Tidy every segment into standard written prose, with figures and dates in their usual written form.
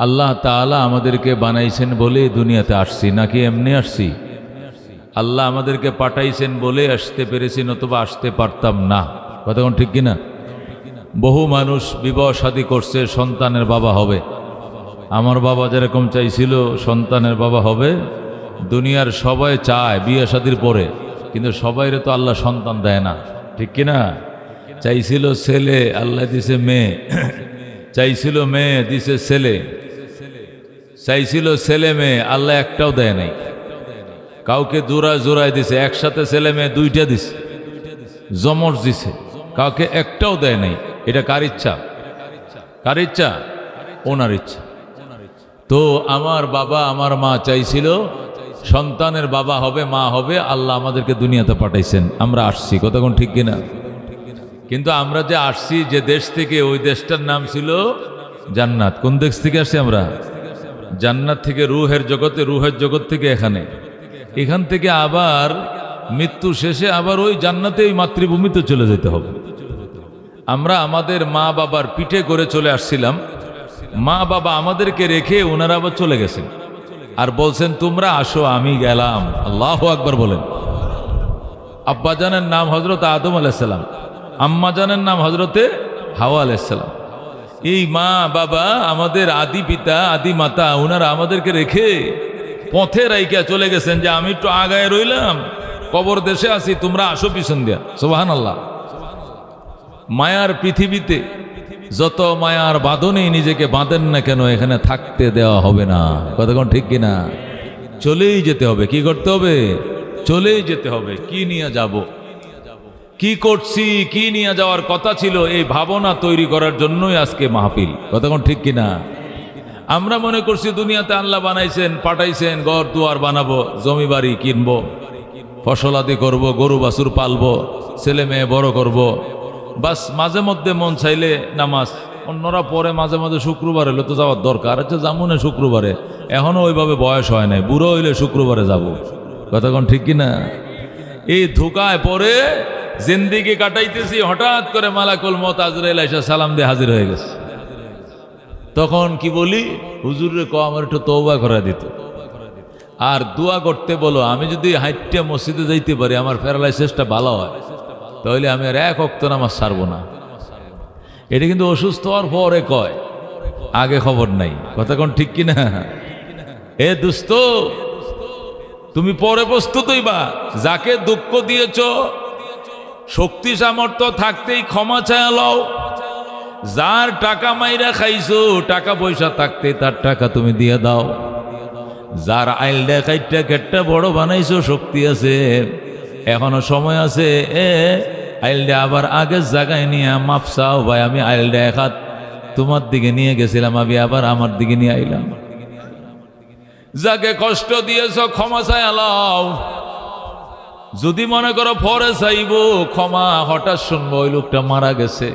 আল্লাহ তাআলা আমাদেরকে বানাইছেন বলে দুনিয়াতে আসছি, নাকি এমনি আসছি? আল্লাহ আমাদেরকে পাঠাইছেন বলে আসতে পেরেছি, নতুবা আসতে পারতাম না। কথা কোন ঠিক কিনা? বহু মানুষ বিবাহ শাদী করছে, সন্তানের বাবা হবে। আমার বাবা যেরকম চাইছিল সন্তানের বাবা হবে, দুনিয়ার সবাই চায় বিয়ে শাদীর পরে, কিন্তু সবাইরে তো আল্লাহ সন্তান দেয় না, ঠিক কিনা? চাইছিল ছেলে, আল্লাহ দিছে মেয়ে। চাইছিল মেয়ে, দিছে ছেলে। চাইছিল ছেলে মেয়ে, আল্লাহ একটাও দেয় নাই। কাউকে জোড়ায় জোড়ায় দিছে, একসাথে ছেলে মেয়ে দুইটা দিছে, জমজ দিছে, কাউকে একটাও দেয় নাই। এটা কার ইচ্ছা? কার ইচ্ছা? ওনার ইচ্ছা। তো আমার বাবা আমার মা চাইছিল সন্তানের বাবা হবে, মা হবে, আল্লাহ আমাদেরকে দুনিয়াতে পাঠাইছেন, আমরা আসছি। কতক্ষণ ঠিক কিনা? কিন্তু আমরা যে আসছি যে দেশ থেকে, ওই দেশটার নাম ছিল জান্নাত। কোন দেশ থেকে আসছি আমরা? জান্নাত থেকে রুহের জগতে, রুহের জগৎ থেকে এখান থেকে আবার মৃত্যু শেষে আবার ওই জান্নাতে, ওই মাতৃভূমিতে চলে যেতে হবে। আমরা আমাদের মা বাবার পিঠে করে চলে আসছিলাম, মা বাবা আমাদেরকে রেখে ওনারা আবার চলে গেছেন আর বলছেন তোমরা আসো, আমি গেলাম। আল্লাহু আকবার বলেন। আব্বাজানের নাম হযরত আদম আলাইহিস সালাম, আম্মাজানের নাম হযরতে হাওয়া আলাইহিস সালাম। এই মা বাবা আমাদের আদি পিতা, আদি মাতা, ওনারা আমাদেরকে রেখে পথে রাইকা চলে গেছেন যে আমি একটু আগায় রইলাম, কবর দেশে আছি, তোমরা আসো পিছন দিয়া। সুবহানাল্লাহ। মায়ার পৃথিবীতে যত মায়ার বাঁধনেই নিজেকে বাঁধেন না কেন, এখানে থাকতে দেওয়া হবে না। কতক্ষণ ঠিক কিনা? চলেই যেতে হবে। কি করতে হবে? চলেই যেতে হবে। কি নিয়ে যাব, কি করছি, কি নিয়ে যাওয়ার কথা ছিল, এই ভাবনা তৈরি করার জন্যই আজকে মাহফিল। কতক্ষণ ঠিক কিনা? আমরা মনে করছি দুনিয়াতে আল্লাহ বানাইছেন, পাঠাইছেন, ঘর দুয়ার বানাবো, জমি বাড়ি কিনবো, ফসলাদি করব, গরু বাছুর পালবো, ছেলে মেয়ে বড় করব, বাস মাঝে মধ্যে মন চাইলে নামাজ। অন্যরা পরে মাঝে মাঝে শুক্রবার হলে তো যাওয়ার দরকার, আচ্ছা যাবো না শুক্রবারে, এখনো ওইভাবে বয়স হয় নাই, বুড়ো হইলে শুক্রবারে যাব। কতক্ষণ ঠিক কিনা? এই ধোকায় পরে জিন্দিগি কাটাইতেছি, হঠাৎ করে মালাকুল মউত আজরাইল এসে সালাম দিয়ে হাজির হয়ে গেছে। তখন কি বলি, হুজুরে ক আমার একটু তওবা করে দিত আর দোয়া করতে বলো। আমি যদি হাইটটা মসজিদে যাইতে পারি, আমার প্যারালাইসিসটা ভালো হয়, তাহলে আমি আর এক ওয়াক্ত নামাজ ছাড়বো না। এটা কিন্তু অসুস্থ হওয়ার পরে কয়, আগে খবর নাই। কতক্ষণ ঠিক কিনা? এ দুস্ত, তুমি পরে প্রস্তুতই বা, যাকে দুঃখ দিয়েছ শক্তি সামর্থ্য থাকতেই ক্ষমা চায়া লও। যার টাকা মাইরা খাইছো, টাকা পয়সা থাকতে তার টাকা তুমি দিয়ে দাও। যার আইলডা কাইটটা কেটটা বড় বানাইছো, শক্তি আছে, এখনো সময় আছে, আইলডা আবার আগের জায়গায় নিয়ে মাফ চাও। ভাই আমি আইলডা এক হাত তোমার দিকে নিয়ে গেছিলাম, আমি আবার আমার দিকে নিয়ে আইলাম। যাকে কষ্ট দিয়েছ ক্ষমা চাই আলাও। যদি মনে করো পরে চাইব ক্ষমা, হঠাৎ শুনবো ওই লোকটা মারা গেছে,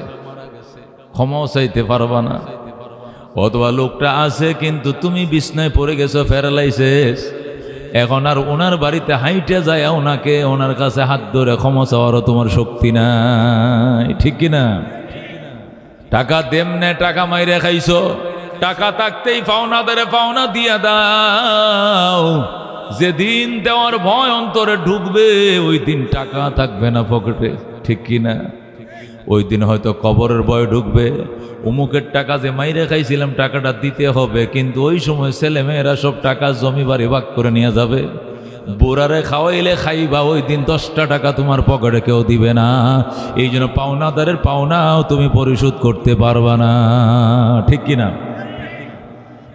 ক্ষমাও চাইতে পারবা না। অথবা লোকটা আছে কিন্তু তুমি বিছনায় পড়ে গেছো, প্যারালাইসিস, এখন আর ওনার বাড়িতে হাইটে যায় ওনাকে, ওনার কাছে হাত ধরে ক্ষমা চাওয়ারও তোমার শক্তি নাই। ঠিক কিনা? টাকা দেমনে টাকা মাইরে খাইছো, টাকা থাকতেই পাওনাদারে পাওনা দিয়া দাও। যেদিন দেওয়ার ভয় অন্তরে ঢুকবে, ওই দিন টাকা থাকবে না পকেটে। ঠিক কিনা? ওই দিন হয়তো কবরের ভয় ঢুকবে, অমুকের টাকা যে মাইরে খাইছিলাম টাকাটা দিতে হবে, কিন্তু ওই সময় ছেলে মেয়েরা সব টাকা জমি বাড়ি ভাগ করে নিয়ে যাবে। বুড়ারে খাওয়াইলে খাইবা, ওই দিন 10টা টাকা তোমার পকেটে কেউ দিবে না। এই জন্য পাওনাদারের পাওনাও তুমি পরিশোধ করতে পারবা না। ঠিক কিনা?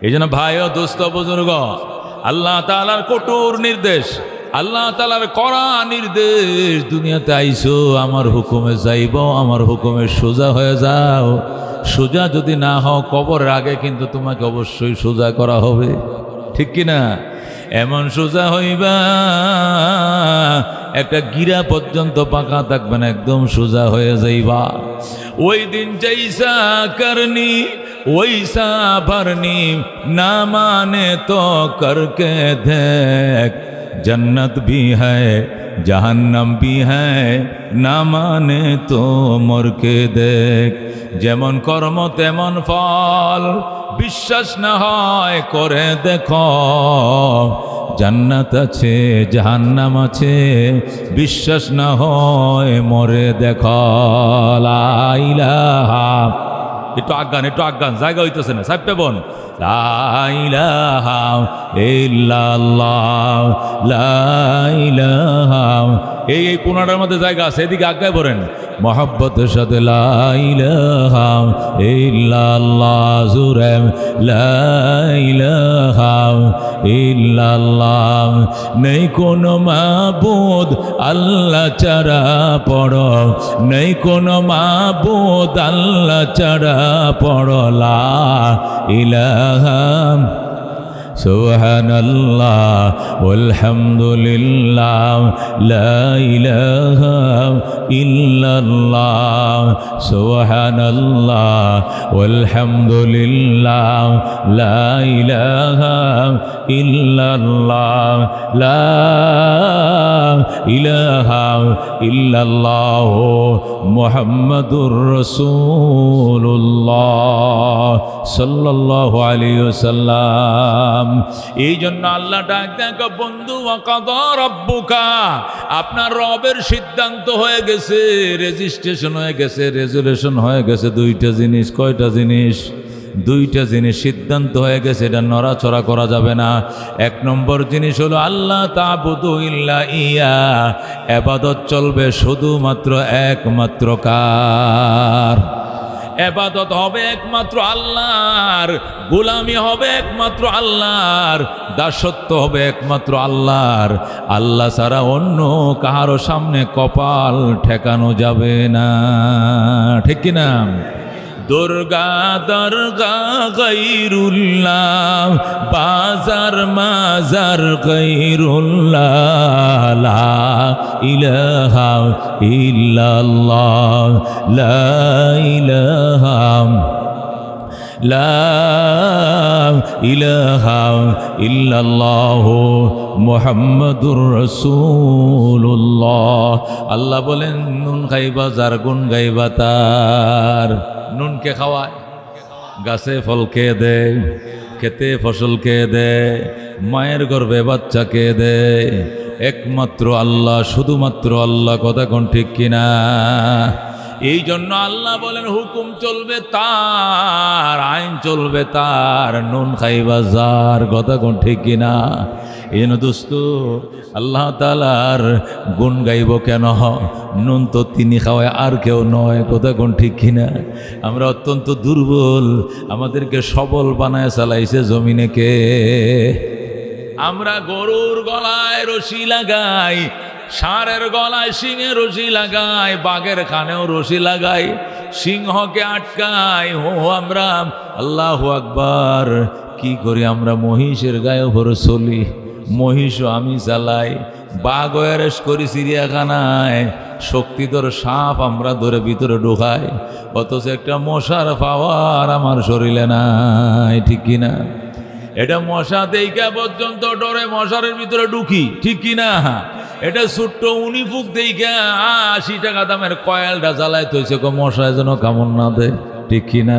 এই জন্য ভাই ও দোস্ত বুজুর্গ, আল্লাহ তাআলার কঠোর নির্দেশ, আল্লাহ তাআলার কড়া নির্দেশ, দুনিয়াতে আইছো আমার হুকুমে যাইব, আমার হুকুমে সোজা হয়ে যাও। সোজা যদি না হও, কবরের আগে কিন্তু তোমাকে অবশ্যই সোজা করা হবে। ঠিক কিনা? এমন সোজা হইবা একটা গিরা পর্যন্ত পাকা থাকবে না, একদম সোজা হয়ে যাইবা। ওই দিন জৈসা করনি ওইসা ভরনি, না মানে তো করকে দেখ, जन्नत भी है जहन्नम भी है ना माने तो मर के देख যেমন কর্ম তেমন ফল বিশ্বাস না হয় করে দেখো জান্নাত আছে জাহান্নাম আছে বিশ্বাস না হয় মরে দেখো লা ইলাহা একটু আজ্ঞান জায়গা হইতেছে না সাহেব বোন লা ইলাহা ইল্লাল্লাহ লা ইলাহা এই কোনাটার মধ্যে জায়গা আছে এদিকে আজ্ঞায় পড়েন মোহাব্বতের সাথে লা ইলাহা ইল্লাল্লাহ জুরে লা ইলাহা ইল্লাল্লাহ নেই কোনো মাবুদ আল্লাহ ছাড়া পড়ো নেই কোনো মাবুদ আল্লাহ ছাড়া পড়ো লা ইলাহা সুবহানাল্লাহ ওয়ালহামদুলিল্লাহ লা ইলাহা ইল্লাল্লাহ সুবহানাল্লাহ ওয়ালহামদুলিল্লাহ লা ইলাহা ইল্লাল্লাহ লা ইলাহা ইল্লাল্লাহ মুহাম্মাদুর রাসূলুল্লাহ সাল্লাল্লাহু আলাইহি ওয়াসাল্লাম। এই জন্য আল্লাহ ডাক দেখো বন্ধু ওয়াকাদা রাব্বুকা আপনার রবের সিদ্ধান্ত হয়ে গেছে রেজিস্ট্রেশন হয়ে গেছে রেজুলেশন হয়ে গেছে দুইটা জিনিস কয়টা জিনিস দুইটা জিনিস সিদ্ধান্ত হয়ে গেছে এটা নড়াচড়া করা যাবে না। এক নম্বর জিনিস হলো আল্লাহ তা'বুদু ইল্লা ইয়া ইবাদত চলবে শুধুমাত্র একমাত্র কার ইবাদত হবে একমাত্র আল্লাহর গোলামি হবে একমাত্র আল্লাহর দাসত্ব হবে একমাত্র আল্লাহর আল্লাহ ছাড়া অন্য কারো সামনে কপাল ঠেকানো যাবে না ঠিক কি না দুর্গা দরগা গায়রুল্লাহ বাজার মাজার গায়রুল্লাহ লা ইলাহা ইল্লাল্লাহ লা ইলাহা লা ইলাহা ইল্লাল্লাহ মুহাম্মাদুর রাসূলুল্লাহ। আল্লাহ বলেন নুন খাইবা যার গুণ গাইবা তার নুনকে খাওয়ায় গাছে ফল খেয়ে দেয় খেতে ফসল খেয়ে দেয় মায়ের গর্ভে বাচ্চা খেয়ে দেয় একমাত্র আল্লাহ শুধুমাত্র আল্লাহ কথা কোন ঠিক কিনা। এই জন্য আল্লাহ বলেন হুকুম চলবে তার আইন চলবে তার নুন খাইবা যার কথা কোন ঠিক কিনা। এই জন্য দোস্ত আল্লাহ তাআলার গুণ গাইব কেন নুন তো তিনি খাওয়ায় আর কেউ নয় কথা কোন ঠিক কিনা। আমরা অত্যন্ত দুর্বল আমাদেরকে সবল বানায় চালাইছে জমিনে কে আমরা গরুর গলায় রশি লাগাই ষাঁড়ের গলায় সিংহের রশি লাগাই বাঘের কানেও রশি লাগাই সিংহকে আটকাই আমরা আল্লাহু আকবার কি করি আমরা মহিষের গায়ে ভরে চলি মহিষও আমি চালাই বাঘ অ্যারেস্ট করি চিড়িয়াখানায় শক্তিধর সাপ আমরা ধরে ভিতরে ঢোকাই অথচ একটা মশার পাওয়ার আমার শরীরে নাই ঠিক কিনা। এটা মশা দেইকা পর্যন্ত ডরে মশারের ভিতরে ঢুকি ঠিক কিনা। এটা ছোট্ট উনিফুক দেইকা 80 টাকা দামের কয়েলটা জ্বালায় তৈছে মশায় যেন কামড় না দেয় ঠিক কিনা।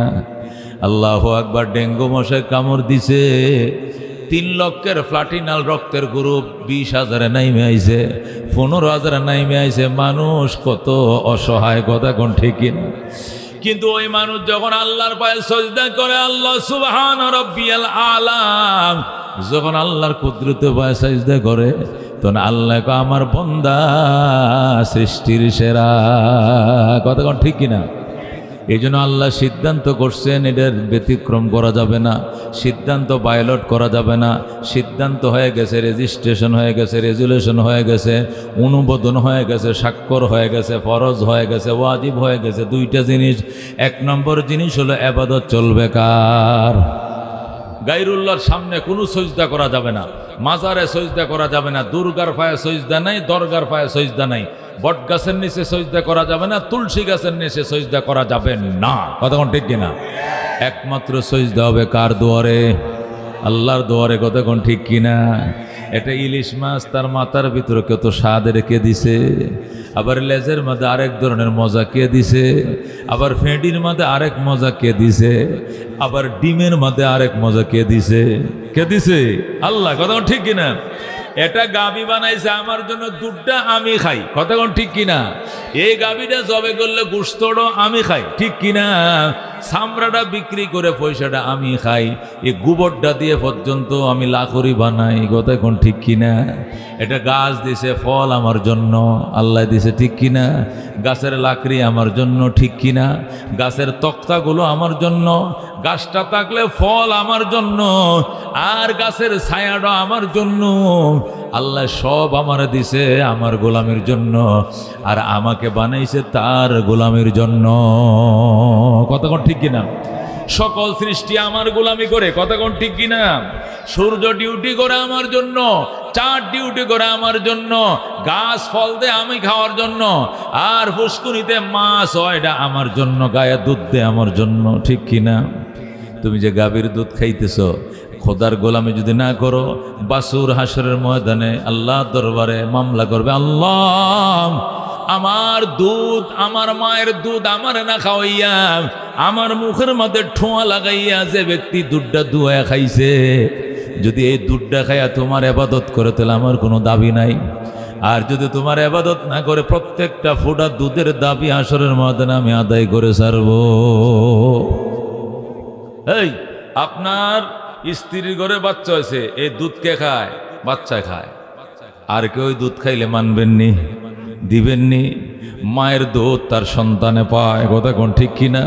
আল্লাহু আকবার ডেঙ্গু মশায় কামড় দিছে 3 লক্ষের প্লাটিনাল রক্তের গ্রুপ 20,000-এ নাইমে আইছে 15,000-এ নাইমে আইছে মানুষ কত অসহায় কথা কোন ঠিক কিনা। কিন্তু ওই মানুষ যখন আল্লাহর পায়ে সিজদা করে আল্লাহ সুবহান রাব্বিয়াল আলা যখন আল্লাহর কুদরতে পায়ে সিজদা করে তখন আল্লাহ কয় আমার বান্দা সৃষ্টির সেরা কথা কোন ঠিক কিনা। এই জন্য আল্লাহ সিদ্ধান্ত করছেন এটার ব্যতিক্রম করা যাবে না সিদ্ধান্ত বায়োলট করা যাবে না সিদ্ধান্ত হয়ে গেছে রেজিস্ট্রেশন হয়ে গেছে রেজুলেশন হয়ে গেছে অনুমোদন হয়ে গেছে স্বাক্ষর হয়ে গেছে ফরজ হয়ে গেছে ওয়াজিব হয়ে গেছে দুইটা জিনিস। এক নম্বর জিনিস হলো ইবাদত চলবে কার গায়রুল্লাহর সামনে কোনো সিজদা করা যাবে না মাজারে সিজদা করা যাবে না দুর্গার পায়ে সিজদা নাই দরগার পায়ে সিজদা নাই বট গাছের নিচে সিজদা করা যাবে না তুলসী গাছের নিচে সিজদা করা যাবে না কথা কোন ঠিক কিনা। একমাত্র সিজদা হবে কার দুয়ারে আল্লাহর দুয়ারে কথা কোন ঠিক কিনা। এটা ইলিশ মাছ তার মাথার ভিতরে কত স্বাদ রেখে দিছে, আবার লেজের মধ্যে আরেক ধরনের মজা কে দিছে, আবার ফেঁডির মধ্যে আরেক মজা কে দিছে, আবার ডিমের মধ্যে আরেক মজা কে দিছে, কে দিছে? আল্লাহ। কথা ঠিক কিনা? এটা গাভী বানাইছে আমার জন্য, দুধটা আমি খাই। কথা ঠিক কিনা? এই গাভীটা জবে করলে গোশতটা আমি খাই, ঠিক কিনা? চামড়াটা বিক্রি করে পয়সাটা আমি খাই, এই গোবরটা দিয়ে পর্যন্ত আমি লাখরি বানাই। কথা ঠিক কিনা? এটা গাছ দিছে ফল আমার জন্য, আল্লাহ দিছে, ঠিক কিনা? গাছের লাকড়ি আমার জন্য, ঠিক কিনা? গাছের তক্তাগুলো আমার জন্য, গাছটা থাকলে ফল আমার জন্য, আর গাছের ছায়াটা আমার জন্য। আল্লাহ সব আমার দিছে আমার গোলামের জন্য, আর আমাকে বানাইছে তার গোলামের জন্য। কথা ঠিক কিনা? সকল সৃষ্টি আমার গোলামি করে। কথা ঠিক কিনা? সূর্য ডিউটি করে আমার জন্য, চাঁদ ডিউটি করে আমার জন্য, গাছ ফল দেয় আমি খাওয়ার জন্য, আর ফুসকুনিতে মাছ হয় এটা আমার জন্য, গায়ে দুধ দেয় আমার জন্য, ঠিক কিনা? তুমি যে গাভীর দুধ খাইতেছ, খোদার গোলামি যদি না করো, বাসুর হাসরের ময়দানে আল্লাহর দরবারে মামলা করবে, আল্লাহ আমার দুধ, আমার মায়ের দুধ আমার না খাওয়াইয়া, আমার মুখের মধ্যে ঠোঁয়া লাগাইয়া যে ব্যক্তি দুধটা দুয়া খাইছে, যদি এই দুধটা খাইয়া তোমার ইবাদত করে তাহলে আমার কোনো দাবি নাই। আর যদি তোমার ইবাদত না করে, প্রত্যেকটা ফোঁটা দুধের দাবি হাসরের ময়দানে আমি আদায় করে ছাড়বো। এই আপনার স্ত্রীর ঘরে বাচ্চা হয়েছে, এই দুধ কে খায়? বাচ্চা খায়। আর কেউ দুধ খাইলে মানবেননি, দিবেননি? মায়ের দুধ তার সন্তানে পায়। কথা ঠিক কিনা?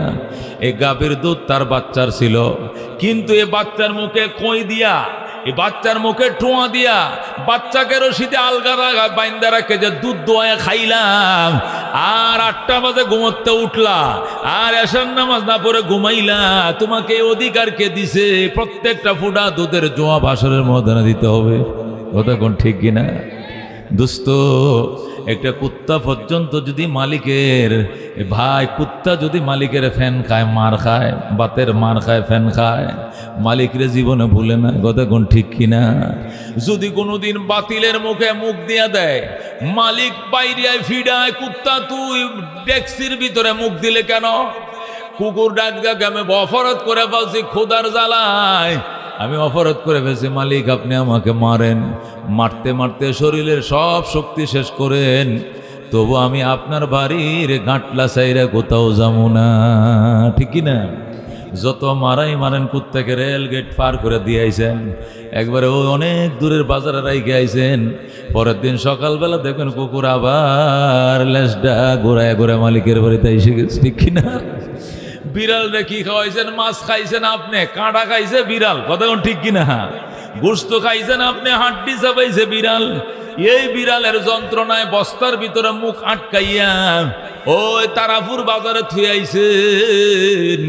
এই গাভীর দুধ তার বাচ্চার ছিল, কিন্তু এই বাচ্চার মুখে কই দিয়া, এই বাচ্চার মুখে ঠোঁয়া দিয়া, বাচ্চাকে রশিদে আলগা বাইন্দা রাখে যে দুধ দোয়া খাইলাম, আর 8টা বাজে ঘুমোতে উঠলা, আর এশার নামাজ না পড়ে ঘুমাইলা, তোমাকে অধিকার কে দিছে? প্রত্যেকটা ফোঁটা দুধের জবাব হাসরের ময়দানে দিতে হবে। কথা ঠিক কিনা? দোস্ত, একটা কুত্তা পর্যন্ত যদি মালিকের, ভাই কুত্তা যদি মালিকের ফ্যান খায়, মার খায়, বাতের মার খায়, ফ্যান খায়, মালিকের জীবনে ভুলে না। কথা ঠিক কিনা? যদি কোনোদিন বাতিলের মুখে মুখ দিয়া দেয়, মালিক বাইরে ফিডায়, কুত্তা তুই ডেক্সির ভিতরে মুখ দিলে কেন? কুকুর ডাক ডাক, আমি অপরাধ করে ফেলছি খোদার জ্বালায়, আমি অপরাধ করে ফেলছি, মালিক আপনি আমাকে মারেন, মারতে মারতে শরীরের সব শক্তি শেষ করেন, তবু আমি আপনার বাড়ির গাঁটলা চাইরা কোথাও যাবো না, ঠিক কিনা? যত মারাই মারেন, কুত্তাকে রেল গেট পার করে দিয়ে আইছেন, একবারে ও অনেক দূরের বাজারে রাইকে আইছেন, পরের দিন সকালবেলা দেখেন কুকুর আবার লেজটা ঘোরায় ঘোরায় মালিকের বাড়িতে এসে গেছে, ঠিক কিনা? বিড়াল রে কি খাওয়াইছেন? মাছ খাইছেন আপনি, কাঁটা খাইছে বিড়াল। কথা ঠিক কিনা? গোশত খাইছেন আপনি, হাড্ডি চাবাইছে বিড়াল। এই বিড়ালের যন্ত্রণায় বস্তার ভিতরে মুখ আটকাইয়া ওই তারাপুর বাজারে থুই আইছেন,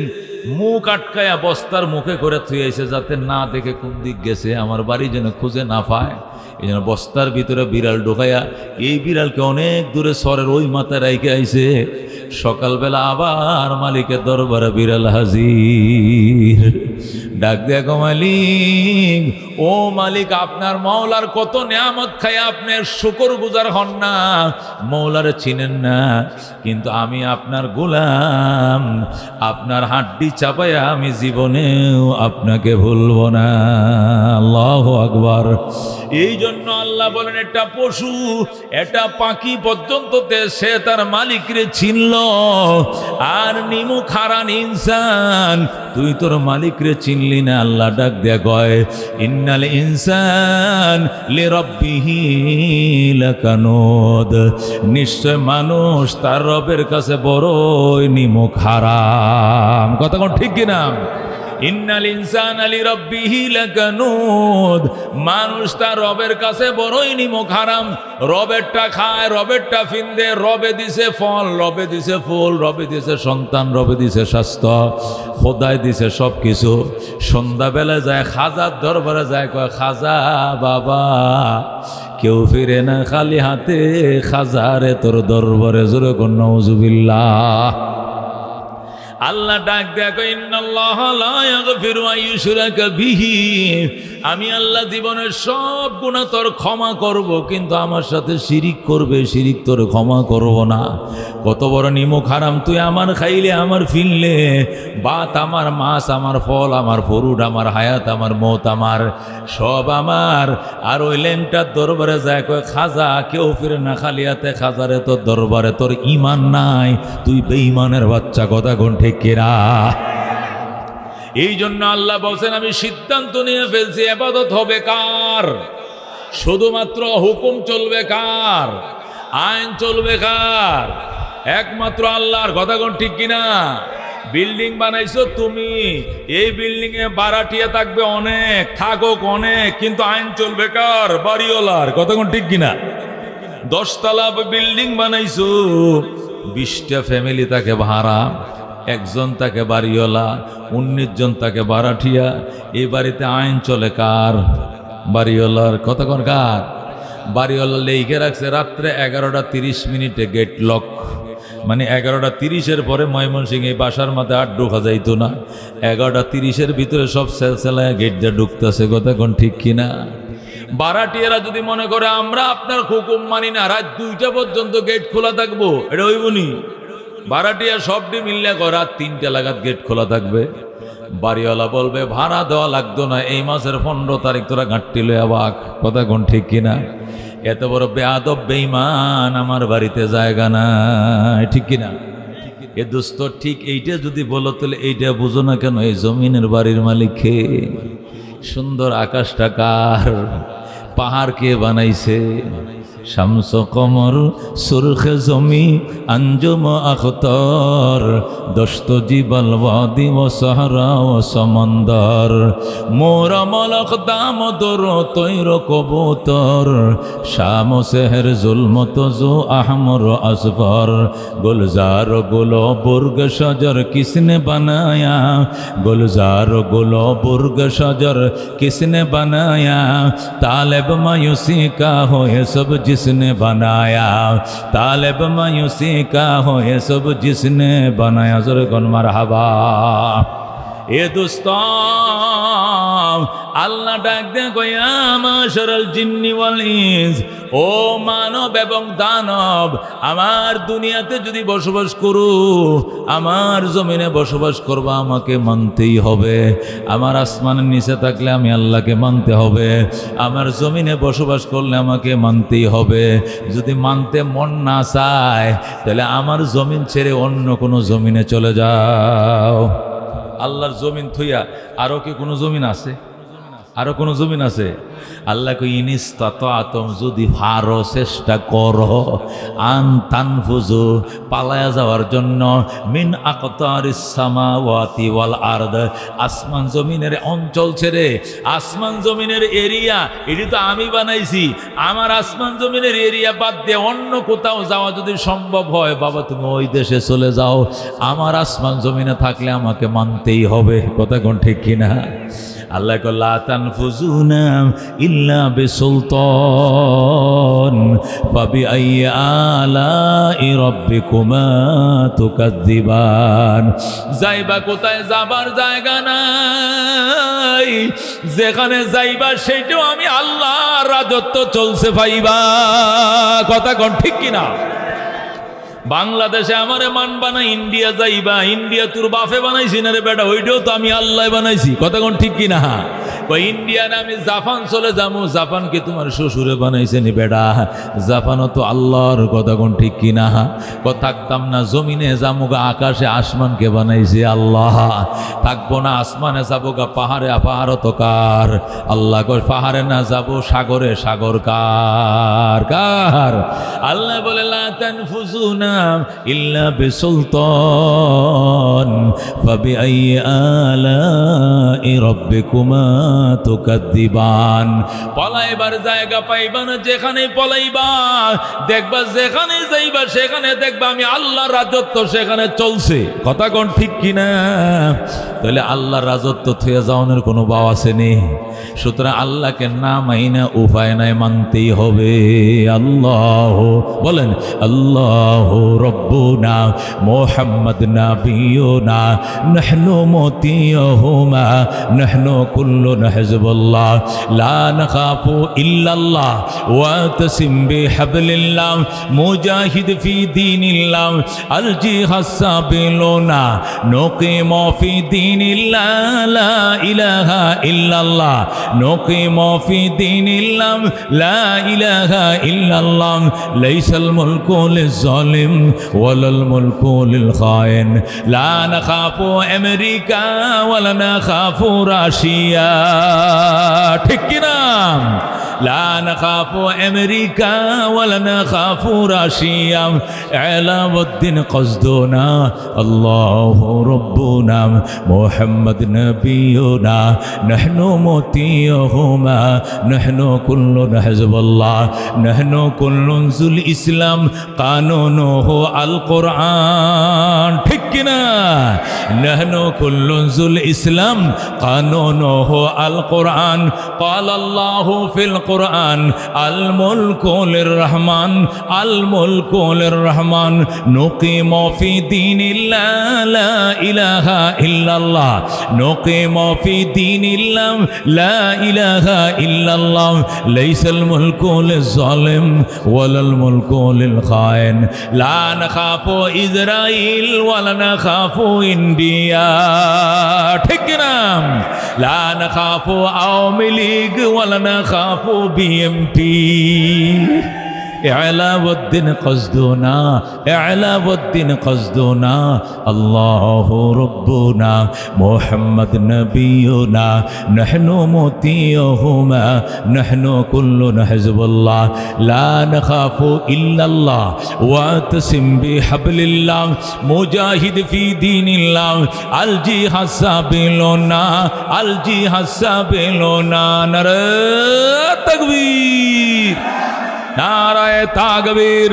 মুখ আটকাইয়া বস্তার মুখে করে থুই আইছে, যাতে না দেখে কোন দিক গেছে, আমার বাড়ি যেন খুঁজে না পায়। এই জন্য বস্তার ভিতরে বিড়াল ঢোকাইয়া এই বিড়ালকে অনেক দূরে সরের ওই মাথায় রাইকে আইছে। সকালবেলা আবার মালিকের দরবারে বিড়াল হাজির, ডাক দেখো মালিক, ও মালিক আপনার মওলার কত নিয়ামত খায়, আপনার শুকর গুজার হন না, মওলারে চিনেন না, কিন্তু আমি আপনার গোলাম, আপনার হাড্ডি চাপাইয়া আমি জীবনেও আপনাকে ভুলব না। আল্লাহু আকবার। এই জন্য আল্লাহ বলেন, একটা পশু, একটা পাখি পর্যন্ত সে তার মালিকরে চিনল, আর নিমু খারান ইনসান, তুই তোর মালিকরে চিনলি না। আল্লাহ ডাক দেয়া কয়, ইন্নাল ইনসান লিরাব্বিহি লাকানুদ, নিশ্চয় মানুষ তার রবের কাছে বড়ই নিমুখ হারাম। কথা ঠিক কিনা? ইন্নাল ইনসানা লিরাব্বিহি লাকানুদ, মানুষ তার রবের কাছে বড়ই নিমুখ হারাম। রবেরটা খায়, রবেরটা ফিন্দে, রবে দিছে ফল, রবে দিছে ফুল, রবে দিছে সন্তান, রবে দিছে স্বাস্থ্য, খোদায় দিছে সব কিছু। সন্ধ্যাবেলা যায় খাজার দরবারে যায়, কয় খাজা বাবা, কেউ ফিরে না খালি হাতে, খাজারে তোর দরবারে। জোরে কোন নাউজুবিল্লাহ। আল্লাহ ডাক দেখো, ইন্নাল্লাহ লা ইয়াগফিরু আন ইউশরাকা বিহি, আমি আল্লাহ জীবনের সব গুনাহ তোর ক্ষমা করব, কিন্তু আমার সাথে শিরিক করবে, শিরিক তোর ক্ষমা করব না। কত বড় নিমক হারাম তুই আমার খাইলে, আমার ফিরলে, বাত আমার, মাছ আমার, ফল আমার, ফরুট আমার, হায়াত আমার, মৌত আমার, সব আমার। আর ওই ল্যাংটার দরবারে যায় কয়, খাজা কেউ ফিরে না খালি হাতে, খাজারে তোর দরবারে তোর ঈমান নাই, তুই বেঈমানের বাচ্চা। কথা কোন ঠিক কিনা? এই জন্য আল্লাহ বলছেন, আমি সিদ্ধান্ত নিয়ে ফেলছি, ইবাদত হবে কার? শুধুমাত্র হুকুম চলবে কার? আইন চলবে কার? একমাত্র আল্লাহর। কথা কোন ঠিক কিনা? বিল্ডিং বানাইছো তুমি, এই বিল্ডিং এ ভাড়াটিয়া থাকবে অনেক, থাকুক অনেক, কিন্তু আইন চলবে কার? বাড়িওয়ালার। কথা কোন ঠিক কিনা? 10 তলা বিল্ডিং বানাইছো, 20টা ফ্যামিলি তাকে ভাড়া, একজন তাকে বাড়িওয়ালা, 19 জন তাকে ভাড়াটিয়া। এই বাড়িতে আইন চলে কার? বাড়িওয়ালার। কতক্ষণ কার? বাড়িওয়ালা লেখে রাখছে রাত্রে 11:30 গেট লক, মানে 11:30 পরে ময়মনসিংহ এই বাসার মধ্যে আর ঢোকা যাইতো না। 11:30 ভিতরে সব সেলসেলায় গেট দিয়ে ঢুকতেছে। কথা কোন ঠিক কিনা? ভাড়াটিয়ারা যদি মনে করে আমরা আপনার হুকুম মানি না, রাত 2টা পর্যন্ত গেট খোলা থাকবো, এটা হইবনি। ভাড়াটিয়া সবটি মিললে রাত 3টা লাগাত গেট খোলা থাকবে। বাড়িওয়ালা বলবে ভাড়া দেওয়া লাগতো না, এই মাসের 15 তারিখ তোরা ঘাটটি লইয়া বাক। কথা কোন ঠিক কিনা? এত বড় বেয়াদব বেঈমান আমার বাড়িতে জায়গা নাই, ঠিক কিনা? এ দোস্ত ঠিক এইটা যদি বলো তাহলে এইটা বুঝো না কেন? এই জমিনের বাড়ির মালিক কে? সুন্দর আকাশটা কার? পাহাড় কে বানাইছে? শামস কমর সুরখে জমি আঞ্জুম আখতার, দস্ত জিবাল ওয়াদি ও সাহরা ও সমন্দর, মোরা মলক দামদর তৈর কবুতর, শাম সেহর জুলমত জো আহমর আসফর, গুলজার গুলো বুর্গ শজর কিসনে বানায়া, গুলজার গুলো বুর্গ শজর किसने बनाया, तालिब मायूसी का हो ये सब जिसने बनाया, तालिब मायूसी का हो ये सब जिसने बनाया। ज़ोरे कौन मरहबा। এ দোস্তাম, আল্লাহ ডাক দেন কয়া মাশারাল জিন্নি ওয়াল ইনস, ও মানব এবং দানব, আমার দুনিয়াতে যদি বসবাস করো, আমার জমিনে বসবাস করবা, আমাকে মানতেই হবে। আমার আসমানের নিচে থাকলে আমি আল্লাহকে মানতে হবে, আমার জমিনে বসবাস করলে আমাকে মানতেই হবে। যদি মানতে মন না চায় তাহলে আমার জমিন ছেড়ে অন্য কোনো জমিনে চলে যাও। আল্লাহর জমিন থইয়া আরো কি কোনো জমিন আছে? আরো কোনো জমিন আছে? আল্লাহ কই ইনিস্তাতাতুম, যদি ভারো চেষ্টা করো, আন তানফুজু, পালায়া যাওয়ার জন্য, মিন আকতারিস সামাওয়াতি ওয়াল আরদ, আসমান জমিনের অঞ্চল ছেড়ে, আসমান জমিনের এরিয়া, এটি তো আমি বানাইছি, আমার আসমান জমিনের এরিয়া বাদ দিয়ে অন্য কোথাও যাওয়া যদি সম্ভব হয়, বাবা তুমি ওই দেশে চলে যাও, আমার আসমান জমিনে থাকলে আমাকে মানতেই হবে। কথা কোন ঠিক কিনা? আল্লাহ লা তানফুজুনা ইল্লা বিসুলতান ফাবিআইয়ি আলাই রাব্বিকুমা তুকাযযিবান। যাইবা কোথায়? যাবার জায়গা নাই, যেখানে যাইবা সেটাও আমি আল্লাহর রাজত্ব চলছে পাইবা। কথা কোন ঠিক কিনা? বাংলাদেশে আমারে মানবা না, ইন্ডিয়া যাইবা, ইন্ডিয়া তোর বাপে বানাইছি না রে বেটা, ওইটাও তো আমি আল্লাহ বানাইছি। কথা কোন ঠিক কিনা? ইন্ডিয়ান আমি জাপান চলে যাবো, জাপান কি তোমার শ্বশুরে বানাইছে নি বেটা? জাপানও তো আল্লাহর। কথা কোন ঠিক কিনা? থাকতাম না জমিনে, যাবো গা আকাশে, আসমানকে বানাইছে আল্লাহ। থাকবো না আসমানে, যাবো গা পাহাড়ে, পাহাড়ও তো কার? আল্লাহ কয় পাহাড়ে না, যাবো সাগরে, সাগর কার? কার? আল্লাহ বলে লা তানফুজুনা ইল্লা বিসুলতান ফাবিআইয়ি আলাই রাব্বিকুমা তুকাদ্দিবান। পলাইবার জায়গা পাইবা না, যেখানে পলাইবা দেখবা, যেখানে যাইবা সেখানে দেখবা আমি আল্লাহর রাজত্ব সেখানে চলছে। কথা কোন ঠিক কিনা? তাহলে আল্লাহর রাজত্ব থুয়ে যাওয়ানোর কোনো বাও আসেনি। সুতরাং আল্লাহকে না মাইনা উপায় নাই, মানতেই হবে। আল্লাহ বলেন, আল্লাহ রব্বুনা মুহাম্মদ নাবিয়ুনা নাহনু মুতিয়ুহুমা নাহনু কুল্লুন হিজবুল্লাহ লা নাখাফু ইল্লাল্লাহ ওয়া তাসিম বিহাবলিল্লাহ মুজাহিদ ফি দীনিল্লাহ আল জিহাদ সাবিলুনা নুকিমু ফি দীনিল্লাহ লা ইলাহা ইল্লাল্লাহ নুকিমু ফি দীনিল্লাহ লা ইলাহা ইল্লাল্লাহ লাইসাল মুলকু লিজ-জালিম ওয়ালাল মুলকু লিল-খায়েন লা নাখাফু আমেরিকা ওয়ালা নাখাফু রাশিয়া। ঠিক কি না? লা নাখাফু আমেরিকা ওয়ালা নাখাফু রাশিয়া আলাউদ্দিন কসদুনা আল্লাহু রাব্বুনা মুহাম্মদ নবিয়ুনা নাহনু মুতিয়ুহুমা নাহনু কুল্লুন হিজবুল্লাহ নাহনু কুল্লুন যুল ইসলাম কানুনুহু আল কুরআন। ঠিক কি না? নাহনু কুল্লুন যুল ইসলাম কানুনুহু আল কুরআন ক্বালা আল্লাহু ফিল কুরআন আল মুলকু লির-রহমান আল মুলকু লির-রহমান নুকিমু ফি দীনিল্লাহ লা ইলাহা ইল্লাল্লাহ নুকিমু ফি দীনিল্লাহ লা ইলাহা ইল্লাল্লাহ লাইসাল মুলকু লিজ-জালিম ওয়ালাল মুলকু লিল-খায়েন লা নাখাফু ইসরাইল ওয়ালা নাখাফু ইন্ডিয়া। ঠিক না? লা নাখাফু আওয়ামী লীগ ওয়ালা নাখাফু বিএমপি। আলাউদ্দিন কসদুনা আলাউদ্দিন কসদুনা আল্লাহু রাব্বুনা মুহাম্মদ নবিয়ুনা নাহনু মুতিয়ুহুমা নাহনু কুল্লুন হিজবুল্লাহ লা নাখাফু ইল্লাল্লাহ ওয়া তাসিম বিহাবলিল্লাহ মুজাহিদ ফি দীনিল্লাহ আল জিহাদ সাবিলুনা আল জিহাদ সাবিলুনা। নারে তাকবীর, নারায়ে তাকবীর।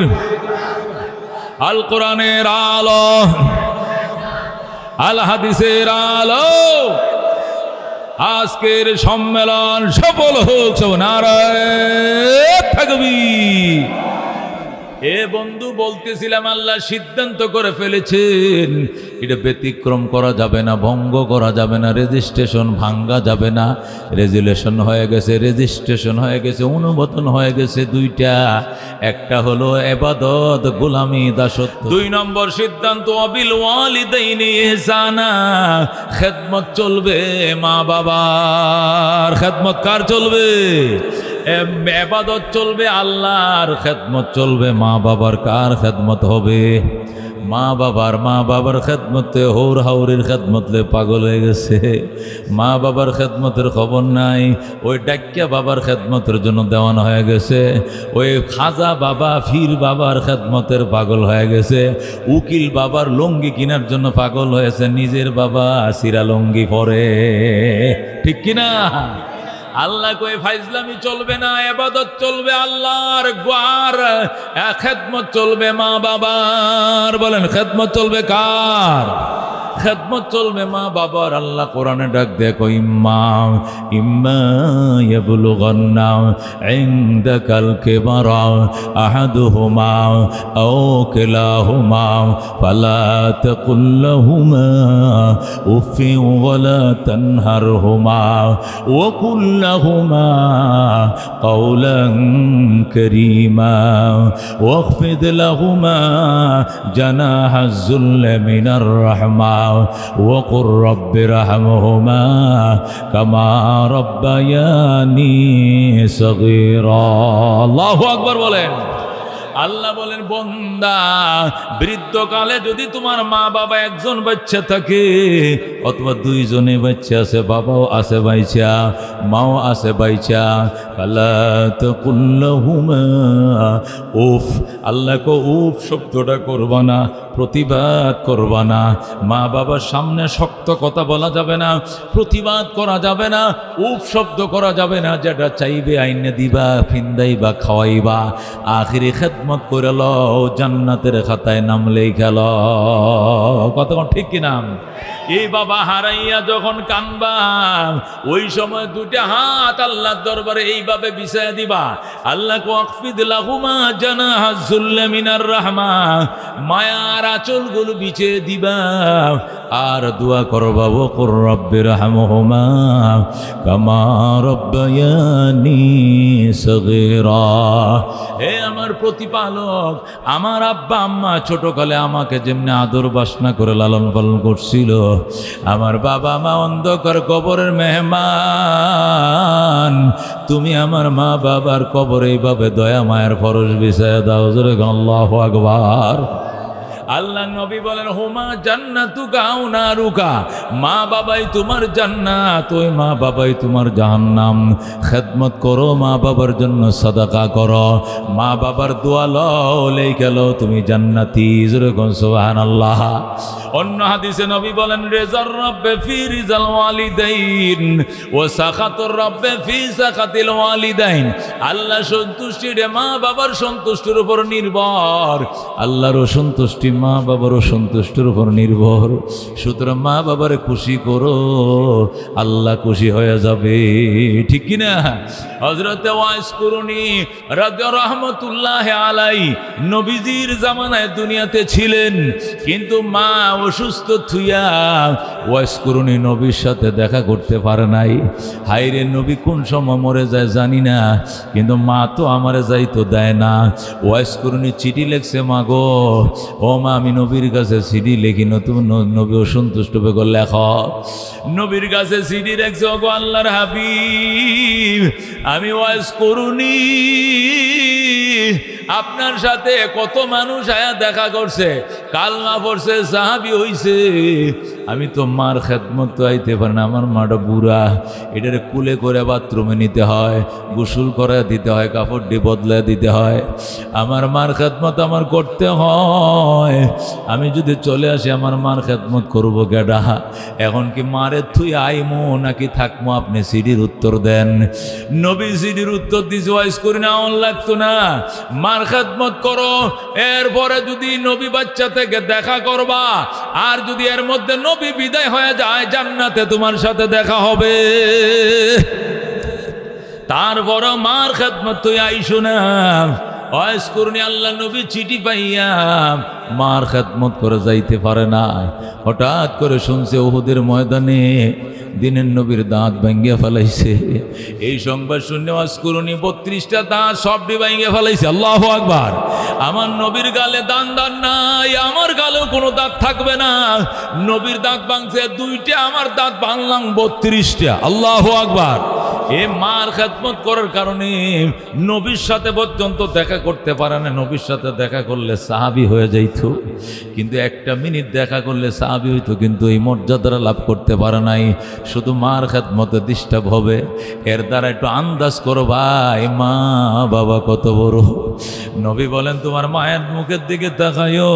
আল কোরআনের আলো, আল হাদিসের আলো, আজকের সম্মেলন সফল হোক। নারায়ে তাকবীর। এ বন্ধু, বলতেছিলাম আল্লাহ সিদ্ধান্ত করে ফেলেছেন, এটা ব্যতিক্রম করা যাবে না, ভঙ্গ করা যাবে না, রেজিস্ট্রেশন ভাঙ্গা যাবে না। রেজুলেশন হয়ে গেছে, রেজিস্ট্রেশন হয়ে গেছে, অনুমোদন হয়ে গেছে দুইটা। একটা হলো ইবাদত, গোলামি, দাসত্ব। 2 নম্বর সিদ্ধান্ত অবিল ওয়ালিদাইনি ইহসানা, খেদমত চলবে মা বাবার। খেদমত কার চলবে? ইবাদত চলবে আল্লাহর, খেদমত চলবে মা বাবার। কার খেদমত হবে? মা বাবার। মা বাবার খেদমতে হৌর হাউরির খেদমতলে পাগল হয়ে গেছে। মা বাবার খেদমতের খবর নাই। ওই ডাক্কা বাবার খেদমতের জন্য দেওয়ানো হয়ে গেছে। ওই খাজা বাবা, ফির বাবার খেদমতের পাগল হয়ে গেছে। উকিল বাবার লুঙ্গি কেনার জন্য পাগল হয়েছে, নিজের বাবা সিরা লুঙ্গি পরে। ঠিক কিনা? আল্লাহ কই ফাইজলামি চলবে না, ইবাদত চলবে আল্লাহর, আর খেদমত চলবে মা বাবার। বলেন, খেদমত চলবে কার? খেদমত চলবে মা বাবার। আল্লাহ কোরআনে ডাক দেখো, ইম্মা ইয়াবলুগান্না ইনদাকাল কিবারা আহাদুহুমা আও কিলাহুমা ফালা তাকুল লাহুমা উফিন ওয়ালা তানহারহুমা ওয়া কুল লাহুমা কাওলান কারীমা ওয়াখফিদ লাহুমা জানাহাজ যুল্লি মিনার রাহমা وقل رب ارحمهما كما ربياني صغيرا। আল্লাহু আকবার বলেন। আল্লাহ বলেন, বন্দা, বৃদ্ধকালে যদি তোমার মা বাবা একজন বাচ্চা থাকে অথবা 2 জনে বাচ্চা আছে, বাবাও আছে বাইচা, মাও আছে বাইচা, ফালা তাকুল লাহুমা উফ, আল্লাহকে উফ শব্দটা করবা না, প্রতিবাদ করবা না। মা বাবার সামনে শক্ত কথা বলা যাবে না, প্রতিবাদ করা যাবে না, উফ শব্দ করা যাবে না। যেটা চাইবে আইনে দিবা, ফিন্দাইবা, খাওয়াইবা। আখিরি খেদমত করে লও, জান্নাতের খাতায় নাম লেখাল। কতক্ষণ ঠিক কিনা? এই বাবা হারাইয়া যখন কানবা, ওই সময় দুটা হাত আল্লাহর দরবারে এইভাবে বিছায়া দিবা। আল্লাহকে ওয়াকফিদ লাহুমা জানাহা যুল্লি মিনার রাহমা, মায়ার আঁচলগুলো বিছিয়ে দিবা। আর দোয়া করবা, ওয়াকুর রাব্বির হামহুমা কামা রাব্বায়ানি সগীরা। হে আমার প্রতিপালক, আমার আব্বা আম্মা ছোটকালে আমাকে যেমনি আদর বাসনা করে লালন পালন করছিল, আমার বাবা মা অন্ধকার কবরের মেহমান, তুমি আমার মা বাবার কবরে এইভাবে দয়া মায়ের ফরজ বিছায়া দাও। জোরে আল্লাহু আকবার। আল্লাহ নবী বলেন, হুমা জান্নাতুকা আও নারুকা, মা বাবাই তোমার জান্নাত, ওই মা বাবাই তোমার জাহান্নাম। খেদমত করো, মা বাবার জন্য সাদাকা করো, মা বাবার দোয়া লও, লেখা লও, তুমি জান্নাতি। জোরে কোন সুবহানাল্লাহ। অন্য হাদিসে নবী বলেন, রিজার রাব্বে ফি রিজাল ওয়ালিদাইন ওয়া সাখাতুর রাব্বে ফি সাখাতিল ওয়ালিদাইন। আল্লাহ সন্তুষ্টি রে মা বাবার সন্তুষ্টির উপর নির্ভর, আল্লাহর সন্তুষ্টি মা বাবারও সন্তুষ্টির উপর নির্ভর। সুতরাং মা বাবারে খুশি করো, আল্লাহ খুশি হয়ে যাবে। ঠিক কিনা? হযরতে ওয়াইস কুরুনি রাহমাতুল্লাহ আলাইহি নবীজির জামানায় দুনিয়াতে ছিলেন, কিন্তু মা অসুস্থ থুইয়া ওয়াইস কুরুনি নবীর সাথে দেখা করতে পারে নাই। হাইরে, নবী কোন সময় মরে যায় জানি না, কিন্তু মা তো আমারে যাইতো দেয় না। ওয়াইস কুরুনি চিঠি লেখছে, মা গো, ও মা, আমি নবীর কাছে চিঠি লিখি, নতুন নবী অসন্তুষ্ট হবে, লেখ। নবীর কাছে চিঠি লেখছে, ওগো আল্লাহর হাবিব, আমি ওয়াইস কুরুনি, আপনার সাথে কত মানুষ আয়া দেখা করছে, কালমা পড়ছে, সাহাবী হইছে, আমি তো মার খেদমত তো আইতে পারি না। আমার মাটা বুড়া, এটারে কুলে করে বাথরুমে নিতে হয়, গোসল করে দিতে হয়, কাপড় দিয়ে বদলে দিতে হয়, আমার মার খেদমত আমার করতে হয়। আমি যদি চলে আসি, আমার মার খেদমত করবো গেডা? এখন কি মারে থুই আইমো নাকি থাকমো? আপনি সিডির উত্তর দেন। নবী সিডির উত্তর দিছে, ওয়াইস করি না, অন লাগতো না, মার খেদমত করো, এরপরে যদি নবী বাচ্চা থেকে দেখা করবা, আর যদি এর মধ্যে নবী বিদায় হয়ে যায়, জান্নাতে তোমার সাথে দেখা হবে। তারপর মার খেদমত তুই আইসো না। ওয়াইস কুরনি আল্লাহ নবী চিঠি পাইয়া মার খেদমত করে যাইতে পারে না। হঠাৎ করে শুনছে উহুদের ময়দানে দিনের নবীর দাঁত ভাঙ্গিয়া ফেলাইছে। এই সংবাদ শুনে ওয়াইস কুরনি 32টা দাঁত সবটি ভাঙ্গিয়া ফেলাইছে। আল্লাহু আকবার। আমার নবীর গালে দান নাই, আমার গালেও কোনো দাঁত থাকবে না। নবীর দাঁত ভাঙছে 2টা, আমার দাঁত ভাঙলাম 32টা। আল্লাহু আকবার। এ মার খেদমত করার কারণে নবীর সাথে পর্যন্ত দেখা করতে পারে না। নবীর সাথে দেখা করলে সাহাবী হয়ে যাইত, কিন্তু 1 মিনিট দেখা করলে সাহাবী হইতো, কিন্তু এই মর্যাদাটা লাভ করতে পারে নাই। শুধু মার খেদমতে ডিস্টার্ব হবে। এর দ্বারা একটু আন্দাজ করো ভাই, মা বাবা কত বড়। নবী বলেন, তোমার মায়ের মুখের দিকে তাকায়ো,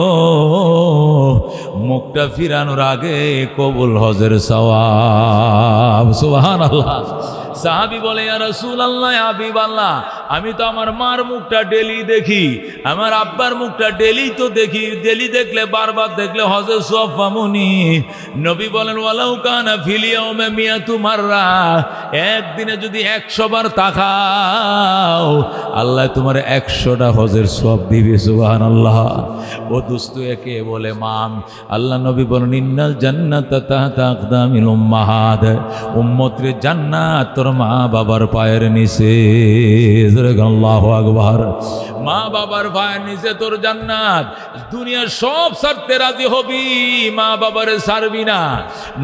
মুখটা ফিরানোর আগে কবুল হজের সওয়াব। সুবহানাল্লাহ। সাহাবী বলে, ইয়া রাসূলুল্লাহ, ইয়া হাবিবাল্লাহ, আমি তো আমার মার মুখটা ডেলি দেখি, আমার আব্বার মুখটা ডেলি তো দেখি, ডেলি দেখলে, বারবার দেখলে হজের সওয়াব পামুনি। নবী বলেন, ওয়ালাউ কানা ফিল ইয়াউমি মিয়াতু মাররা, একদিনে যদি 100 বার তাকাও, আল্লাহ তোমার 100টা হজের সওয়াব দিবে। সুবহানাল্লাহ। ও দোস্ত, একে বলে মাম। আল্লাহ নবী বলেন, ইন্নাল জান্নাতা তাহতা আকদামিল উম্মাহাত, উম্মতের জান্নাত তোর মা বাবার পায়ের নিচে। আল্লাহু আকবার। মা বাবার পায়ের নিচে তোর জান্নাত। দুনিয়ার সব ছাড়তে রাজি হবি, মা বাবারে ছাড়বি না।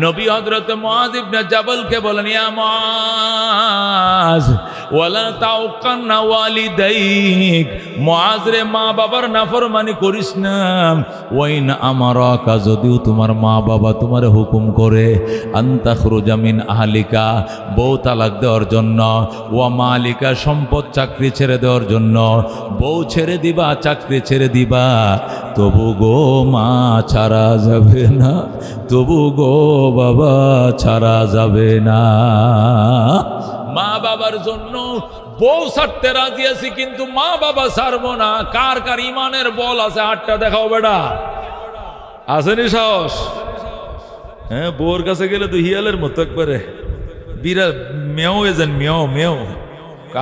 নবী হযরত মুআয ইবনে জাবালকে বলেন, ইয়া মুআয, মুআজ ওয়ালা তাউকান্না ওয়ালিদাইক, মুআজ রে মা বাবার নাফরমানি করিস না। ওয়াইন আমারাকা, যদিও তোমার মা বাবা তোমার হুকুম করে আনতাখরুজা মিন আহলিকা, বউ তালাক দেওয়ার জন্য, ওয়া মালিকা, সম্পদ চাকরি ছেড়ে দেওয়ার জন্য, বউ ছেড়ে দিবা চাকরি ছেড়ে দিবা, তবু গো মা ছাড়া যাবে না, তবু গো বাবা ছাড়া যাবে না। মা বাবার জন্য বউ ছাড়তে রাজি আছি, কিন্তু মা বাবা ছাড়বো না। কার কার ইমানের বল আছে হাতটা দেখাও বেটা, আসেনি সাহস? হ্যাঁ, বউর কাছে গেলে তো হিয়ালের মতো একবারে বিরা মেও এজেন মেও মেও।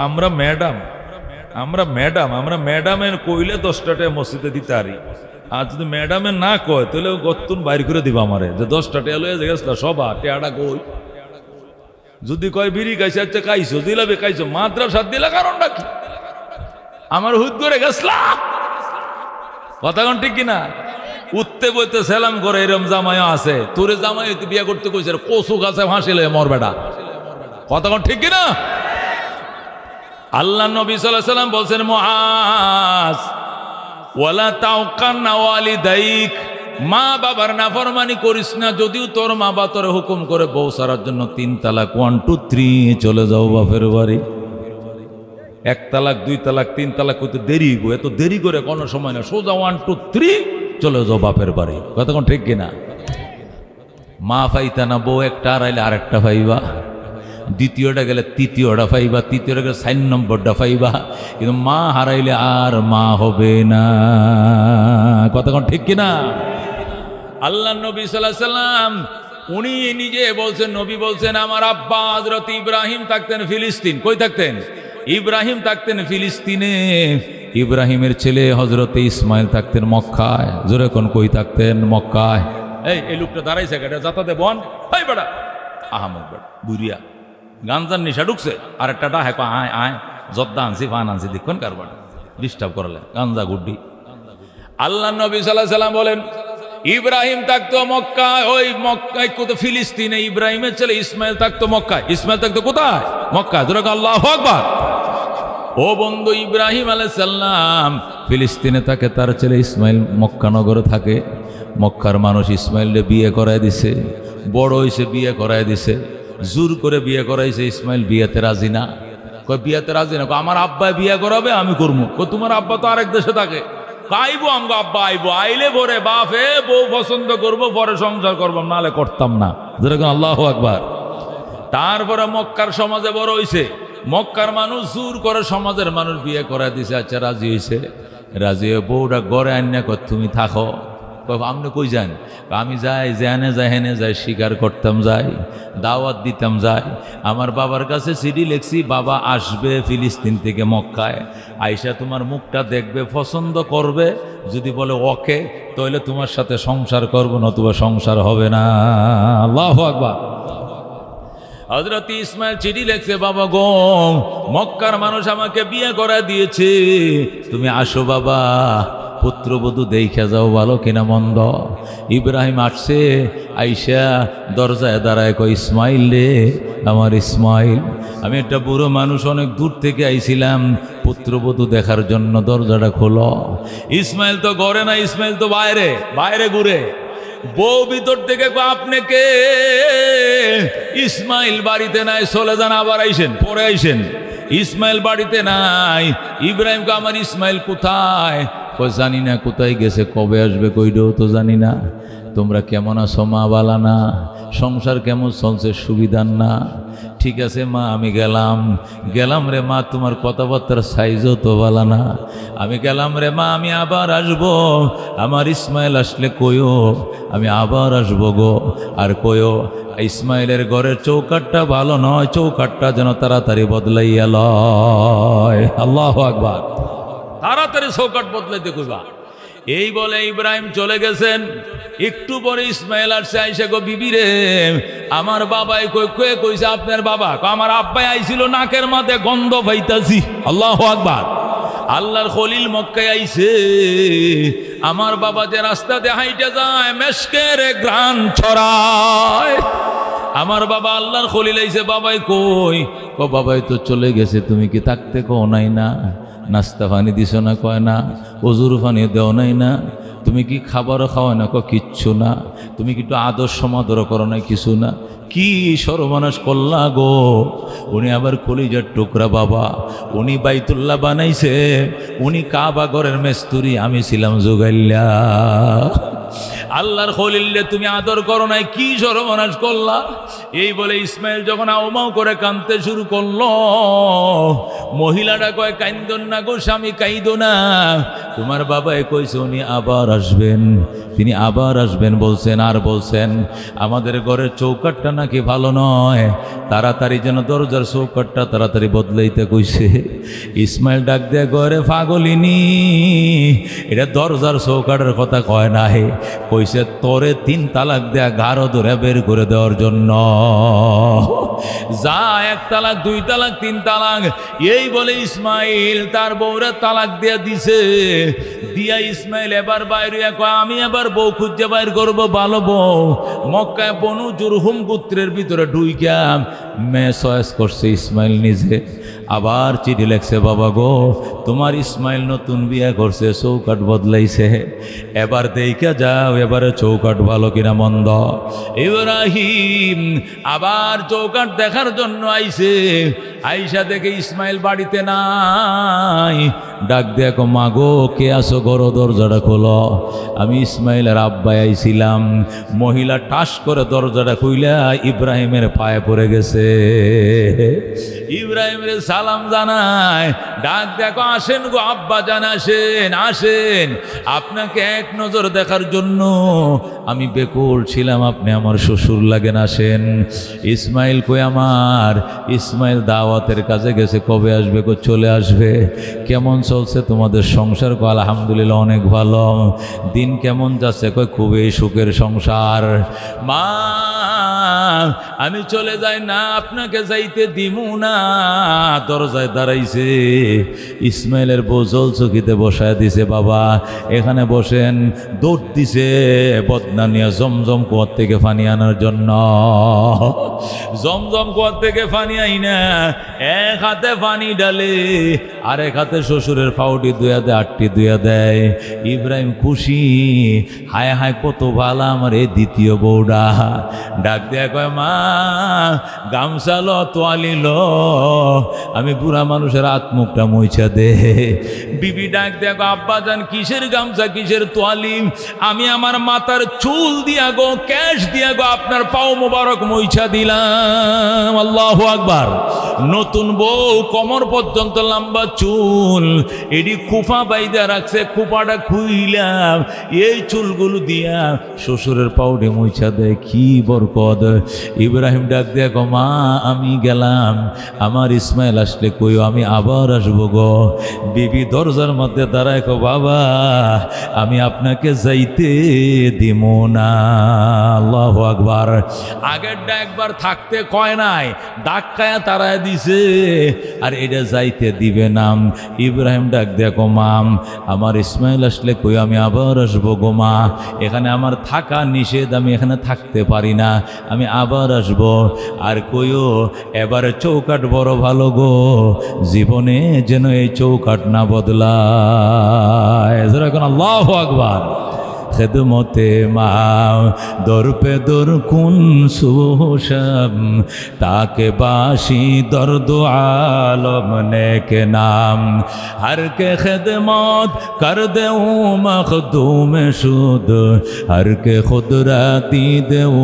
আমরা ম্যাডাম, আমরা ম্যাডাম, আমরা ম্যাডামের কইলে 10টা টাকা মসজিদে দিতে পারি। আর যদি ম্যাডামের না কয় তাহলে গত্তুন বাইর করে দিবা আমারে, যে 10টা টাকা লয়ে গেছিল সবা টেয়াটা কই। যদি কয় বিড়ি খাইছে, আচ্ছা খাইছো, জিলাপি খাইছো, মাদ্রাসা দিলা, কারণটা কি? আমার হুদ করে গেছলা, কথা কোন ঠিক কিনা? উঠতে বইতে সেলাম করে এরম জামাইও আছে। তোরে জামাই বিয়ে করতে কইছে কচু গাছে ফাঁসি লয়ে মর বেটা, কথা কোন ঠিক কিনা? আল্লাহ নবী সাল্লাল্লাহু আলাইহি ওয়াসাল্লাম বলছেন, মুআজ ওয়ালা তাউকান্না ওয়ালিদাইক, মা বাবার নাফরমানি করিস না। যদিও তোর মা বাবা তোর হুকুম করে বউ ছাড়ার জন্য 3 তালাক, 1 2 3 চলে যাও বাপের বাড়ি। 1 তালাক 2 তালাক 3 তালাক করতে দেরি গো, এত দেরি করে কোনো সময় না, সোজা 1 2 3 চলে যাও বাপের বাড়ি, কতক্ষণ ঠিক কিনা? মা পাইতা না, বউ একটা হারাইলে আরেকটা পাইবা, দ্বিতীয়টা গেলে তৃতীয়টা পাইবা, তৃতীয়টা গেলে 4 নম্বরটা পাইবা, কিন্তু মা হারাইলে আর মা হবে না, কতক্ষণ ঠিক কিনা? আল্লাহ নবী সাল্লাল্লাহু আলাইহি সাল্লাম উনি নিজে বলছেন, নবী বলছেন, আমার আব্বা হযরত ইব্রাহিম থাকতেন ফিলিস্তিন। কই থাকতেন? ইব্রাহিম থাকতেন ফিলিস্তিনে। ইব্রাহিমের ছেলে হযরত ইসমাইল থাকতেন মক্কায়। জোরে কোন কই থাকতেন? মক্কায়। এই লোকটা দাঁড়াইছে কেটে যাতাতে বন, এই বেটা আহমদ বেটা বুড়িয়া গাঞ্জার নিশা ঢুকছে, আর একটা ডাহে আয় আয় জর্দা আনছি পান আনছি, দেখুন কারবার ডিস্টার্ব করলে গাঞ্জা গুড্ডি। আল্লাহ নবী সাল্লাল্লাহু আলাইহি সাল্লাম বলেন, ইব্রাহিম থাকতো মক্কায়, ওই মক্কায় কোথায়? ফিলিস্তিনে। ইব্রাহিমের ছেলে ইসমাইল থাকতো মক্কায়। ইসমাইল থাকতো কোথায়? মক্কায়। জোরে আল্লাহু আকবার। ও বন্ধু, ইব্রাহিম আলাইহিস সালাম ফিলিস্তিনে থাকে, তার ছেলে ইসমাইল মক্কা নগরে থাকে। মক্কার মানুষ ইসমাইলকে বিয়ে করায় দিছে, বড় হইছে বিয়ে করায় দিছে, জোর করে বিয়ে করাইছে। ইসমাইল বিয়েতে রাজি না, কই বিয়েতে রাজি না, আমার আব্বাই বিয়ে করাবে আমি করবো। কই তোমার আব্বা তো আরেক দেশে থাকে। আইবো আমগো আব্বা, আইবো, আইলে পরে বাপে বউ পছন্দ করবো, পরে সংসার করবো, নালে করতাম না। যেরকম আল্লাহু আকবার। তারপরে মক্কার সমাজে বড় হইছে, মক্কার মানুষ জোর করে সমাজের মানুষ বিয়ে করায় দিছে। আচ্ছা রাজি হয়েছে, রাজি হয়ে বউটা গড়ে আন্যা কর তুমি থাকো। আপনি কই যান? আমি যাই, জেনে যাই, হেনে যাই, শিকার করতাম যাই, দাওয়াত দিতাম যাই। আমার বাবার কাছে সিডি লেখছি, বাবা আসবে ফিলিস্তিন থেকে মক্কায়, আইসা তোমার মুখটা দেখবে, পছন্দ করবে, যদি বলে ওকে তাহলে তোমার সাথে সংসার করবো, নতুবা সংসার হবে না। আল্লাহু আকবার। হযরত ইসমাইল চিঠি লেখছে, বাবা গো, মক্কার মানুষ আমাকে বিয়ে করা দিয়েছে, তুমি আসো বাবা, পুত্রবধূ দেখা যাও ভালো কিনা মন্দ। ইব্রাহিম আসছে, আইসা দরজায় দাঁড়ায় কয়, ইসমাইল রে, আমার ইসমাইল, আমি একটা বুড়ো মানুষ, অনেক দূর থেকে আইছিলাম পুত্রবধূ দেখার জন্য, দরজাটা খোলো। ইসমাইল তো ঘরে না, ইসমাইল তো বাইরে, বাইরে ঘুরে। বউ ভিতর থেকে আপনি কে? ইসমাইল বাড়িতে নাই, চলে যান, আবার আইসেন, পরে আইসেন। ইসমাইল বাড়িতে নাই। ইব্রাহিমকে, আমার ইসমাইল কোথায়? জানি না কোথায় গেছে, কবে আসবে কইটাও তো জানি না। তোমরা কেমন আছো মা? বালা না? সংসার কেমন চলছে? সুবিধার না? ঠিক আছে মা, আমি গেলাম রে মা, তোমার কথাবার্তার সাইজও তো বালা না। আমি গেলাম রে মা, আমি আবার আসবো, আমার ইসমাইল আসলে কইও আমি আবার আসবো গো। আর কইও ইসমাইলের ঘরের চৌকাটটা ভালো নয়, চৌকাটটা যেন তাড়াতাড়ি বদলাইয়া লয়। আল্লাহু আকবার। তাড়াতাড়ি চৌকাট বদলাইতে কইবা। এই বলে ইব্রাহিম চলে গেছেন। একটু পরে ইসমাইল আসছে, আইসা গো বিবি রে, আমার বাবাই কইছে আপনার বাবা? আমার আব্বাই আইছিল, নাকের মাঝে গন্ধ পাইতাছি। আল্লাহু আকবার। আল্লাহর খলিল মক্কায় আইছে, আমার বাবা যে রাস্তা দিয়ে হাইটে যায়, মেশকের ঘ্রাণ ছড়ায়। আমার বাবা আল্লাহর খলিল আইছে, বাবাই কই? বাবাই তো চলে গেছে, তুমি কি থাকতে কও নাই না? নাস্তা পানি দিছ না? কয় না। ওজুর পানি দেও নাই না? তুমি কি খাবারও খাওয়া না? কিচ্ছু না। তুমি কি একটু আদর সমাদর করো না? কিছু না। কি সর্বনাশ করলা গো। উনি আবার কলিজার টুকরা বাবা, উনি বাইতুল্লাহ বানাইছে, উনি কাবা ঘরের মেস্তুরি, আমি ছিলাম জোগাইল্লা। আল্লাহর খলিলে তুমি আদর করো নাই, কি সর্বনাশ করলা। এই বলে ইসমাইল যখন আউমাউ করে কাঁদতে শুরু করলো, মহিলাটা কয়, কাইন্দন না গো স্বামী, কাইদো না। তোমার বাবাই কইছে উনি আবার আসবেন, তিনি আবার আসবেন বলছেন। আর বলছেন আমাদের ঘরের চৌকাটটা নাকি ভালো নয়, তাড়াতাড়ি যেন দরজার চৌকাটটা তাড়াতাড়ি বদলাইতে কইছে। ইসমাইল ডাক দিয়ে ঘরে, পাগলিনী, এটা দরজার চৌকাটের কথা কয় না, হে কইছে তোরে 3 তালাক দেয়া গাঢ় ধরে বের করে দেওয়ার জন্য। যা 1 তালাক 2 তালাক 3 তালাক। এই বলে ইসমাইল তার বউরে তালাক দিয়া দিছে। দিয়া ইসমাইল এবার বাইরে কয়, আমি এবার বউ খুঁজে বাইর করবো, ভালো বউ। মক্কায় বনু জুরহুম গোত্রের ভিতরে ঢুইকা মেয়ে চয়েস করছে ইসমাইল নিজে। আবার চিঠি লেখছে, বাবা গো তোমার ইসমাইল নতুন বিয়ে করছে, চৌকাট বদলাইছে, এবার দেখা যাও এবারে চৌকাট ভালো কিনা মন্দ। ইব্রাহিম আবার চৌকাট দেখার জন্য আইছে। আইসা দেখে ইসমাইল বাড়িতে নাই। ডাক দেখো, মাগো কে আসো, ঘর দরজাটা খোলো। আমি ইসমাইলের আব্বাই আইছিলাম। মহিলা টাস করে দরজাটা খুইলা ইব্রাহিমের পায়ে পড়ে গেছে। ইব্রাহিমের সালাম জানায়। ডাক দেখো, আসেন গো আব্বা জান, আসেন আসেন, আপনাকে এক নজর দেখার জন্য আমি বেকুল ছিলাম, আপনি আমার শ্বশুর লাগেন, আসেন। ইসমাইল কই আমার? ইসমাইল দাওয়াতের কাজে গেছে, কবে আসবে? কো চলে আসবে। কেমন চলছে তোমাদের সংসার? কো আলহামদুলিল্লাহ অনেক ভালো। দিন কেমন যাচ্ছে? কই খুবই সুখের সংসার। মা আমি চলে যাই না, আপনাকে যাইতে দিমু না। দরজায় দাঁড়াইছে। ইসমাইলের বউ জল চকিতে বসায় দিছে, বাবা এখানে বসেন। দৌড় দিছে বদনা নিয়ে জমজম কুয়ার থেকে পানি আনার জন্য। জমজম কুয়ার থেকে পানি আইনা এক হাতে পানি ডালে, আর এক হাতে শ্বশুরের ফাউটি ধুয়া দেয়, আটটি ধুয়া দেয়। ইব্রাহিম খুশি, হায় হায় কত ভালো আমার এই দ্বিতীয় বউডা। ডাক দেয়া কয়, মা গামছা ল, তোয়ালি ল, আমি বুড়া মানুষের আত্মুখটা মুইছা দে। বিবি ডাক দেয়া কয়, আব্বা জান কিসের গামছা, কিসের তোয়ালি? আমি আমার মাথার চুল দিয়া গো, ক্যাশ দিয়া গো আপনার পাও মোবারক মুইছা দিলাম। আল্লাহু আকবার। নতুন বউ, কোমর পর্যন্ত লম্বা চুল, এডি খুফা বাইদা রাখছে, খুপাটা খুইলাম, এই চুলগুলো দিয়া শ্বশুরের পাউডে মুইছা দেয়, কি বরকত। ইব্রাহিম ডাক দেয়া গো, মা আমি গেলাম, আমার ইসমাইল আসলে কইও আমি আবার আসবো গো। বিবি দরজার মধ্যে দাঁড়ায় কো, বাবা আমি আপনাকে যাইতে দিব না। আল্লাহু আকবার। আগেরটা একবার থাকতে কয় নাই, ডাক্কায়া তারায় দিছে, আর এটা যাইতে দিবে না। ইব্রাহিম ডাক দেখো, মাম আমার ইসমাইল আসলে কই আমি আবার আসবো গো মা, এখানে আমার থাকা নিষেধ, আমি এখানে থাকতে পারি না, আমি আবার আসবো। আর কইও এবারে চৌকাট বড় ভালো গো, জীবনে যেন এই চৌকাট না বদলায়। এখন আল্লাহু আকবার। খেদমতে মা দর পে দর কুন সুশম, তাকে বাসি দর্দ আলম নেকে নাম, হর কে খেদমত কর দেউ মখদুম শুদ, হর কে খুদ রাতি দেউ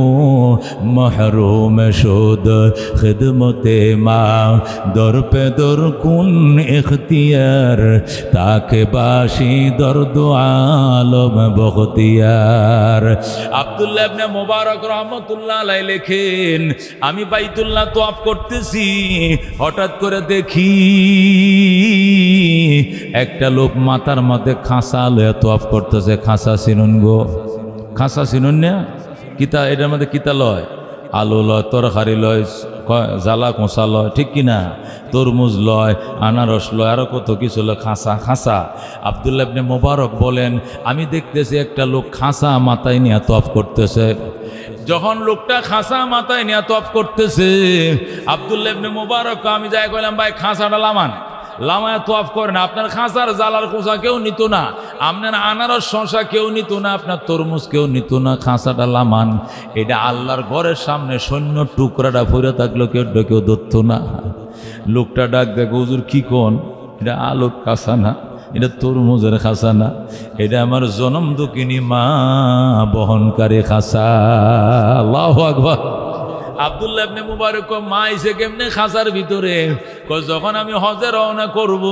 মহরুম শুদ। খেদমতে মা দর পে দর কুন ইখতিয়ার, তাকে বাসি দর্দ আলম বখত। আব্দুল্লাহ ইবনে মুবারক রহমতুল্লাহ আলাইহি লেখেন, আমি বাইতুল্লাহ তোয়াফ করতেছি, হঠাৎ করে দেখি একটা লোক মাথার মধ্যে খাঁচা লয়ে তোয়াফ করতেছে। খাঁচা চিনুন গো? খাঁচা চিনুন না? কিতা এটার মধ্যে কিতা লয়? আলু লয়, তরকারি লয়, জ্বালা কোঁচা লয়, ঠিক কিনা? তরমুজ লয়, আনারস লয়, আরও কত কিছু লয়। খাঁচা খাঁচা। আব্দুল্লাহ ইবনে মুবারক বলেন, আমি দেখতেছি একটা লোক খাঁচা মাথায় নিয়ে তওয়াফ করতেছে। যখন লোকটা খাসা মাথায় নিয়ে তফ করতেছে, আব্দুল্লাহ ইবনে মুবারক আমি যাই কইলাম, ভাই খাসাটা লামান, লামায় তোয়াফ করেন। আপনার খাঁচার জালার খোসা কেউ নিত না, আপনার আনারস শশা কেউ নিত না, আপনার তরমুজ কেউ নিত না, খাঁচাটা লামান। এটা আল্লাহর ঘরের সামনে সৈন্য টুকরাটা ফুরে থাকলো, কেউ ধরত না। লোকটা ডাক দেখো, হুজুর কি কোন? এটা আলোর খাঁচা না, এটা তরমুজের খাঁচা না, এটা আমার জনম দুঃখিনী মা বহনকারী খাঁচা। আল্লাহু আকবার। আব্দুল্লাহ ইবনে মুবারক মা এসে কেমনে খাঁচার ভিতরে? যখন আমি হজে রওনা করব,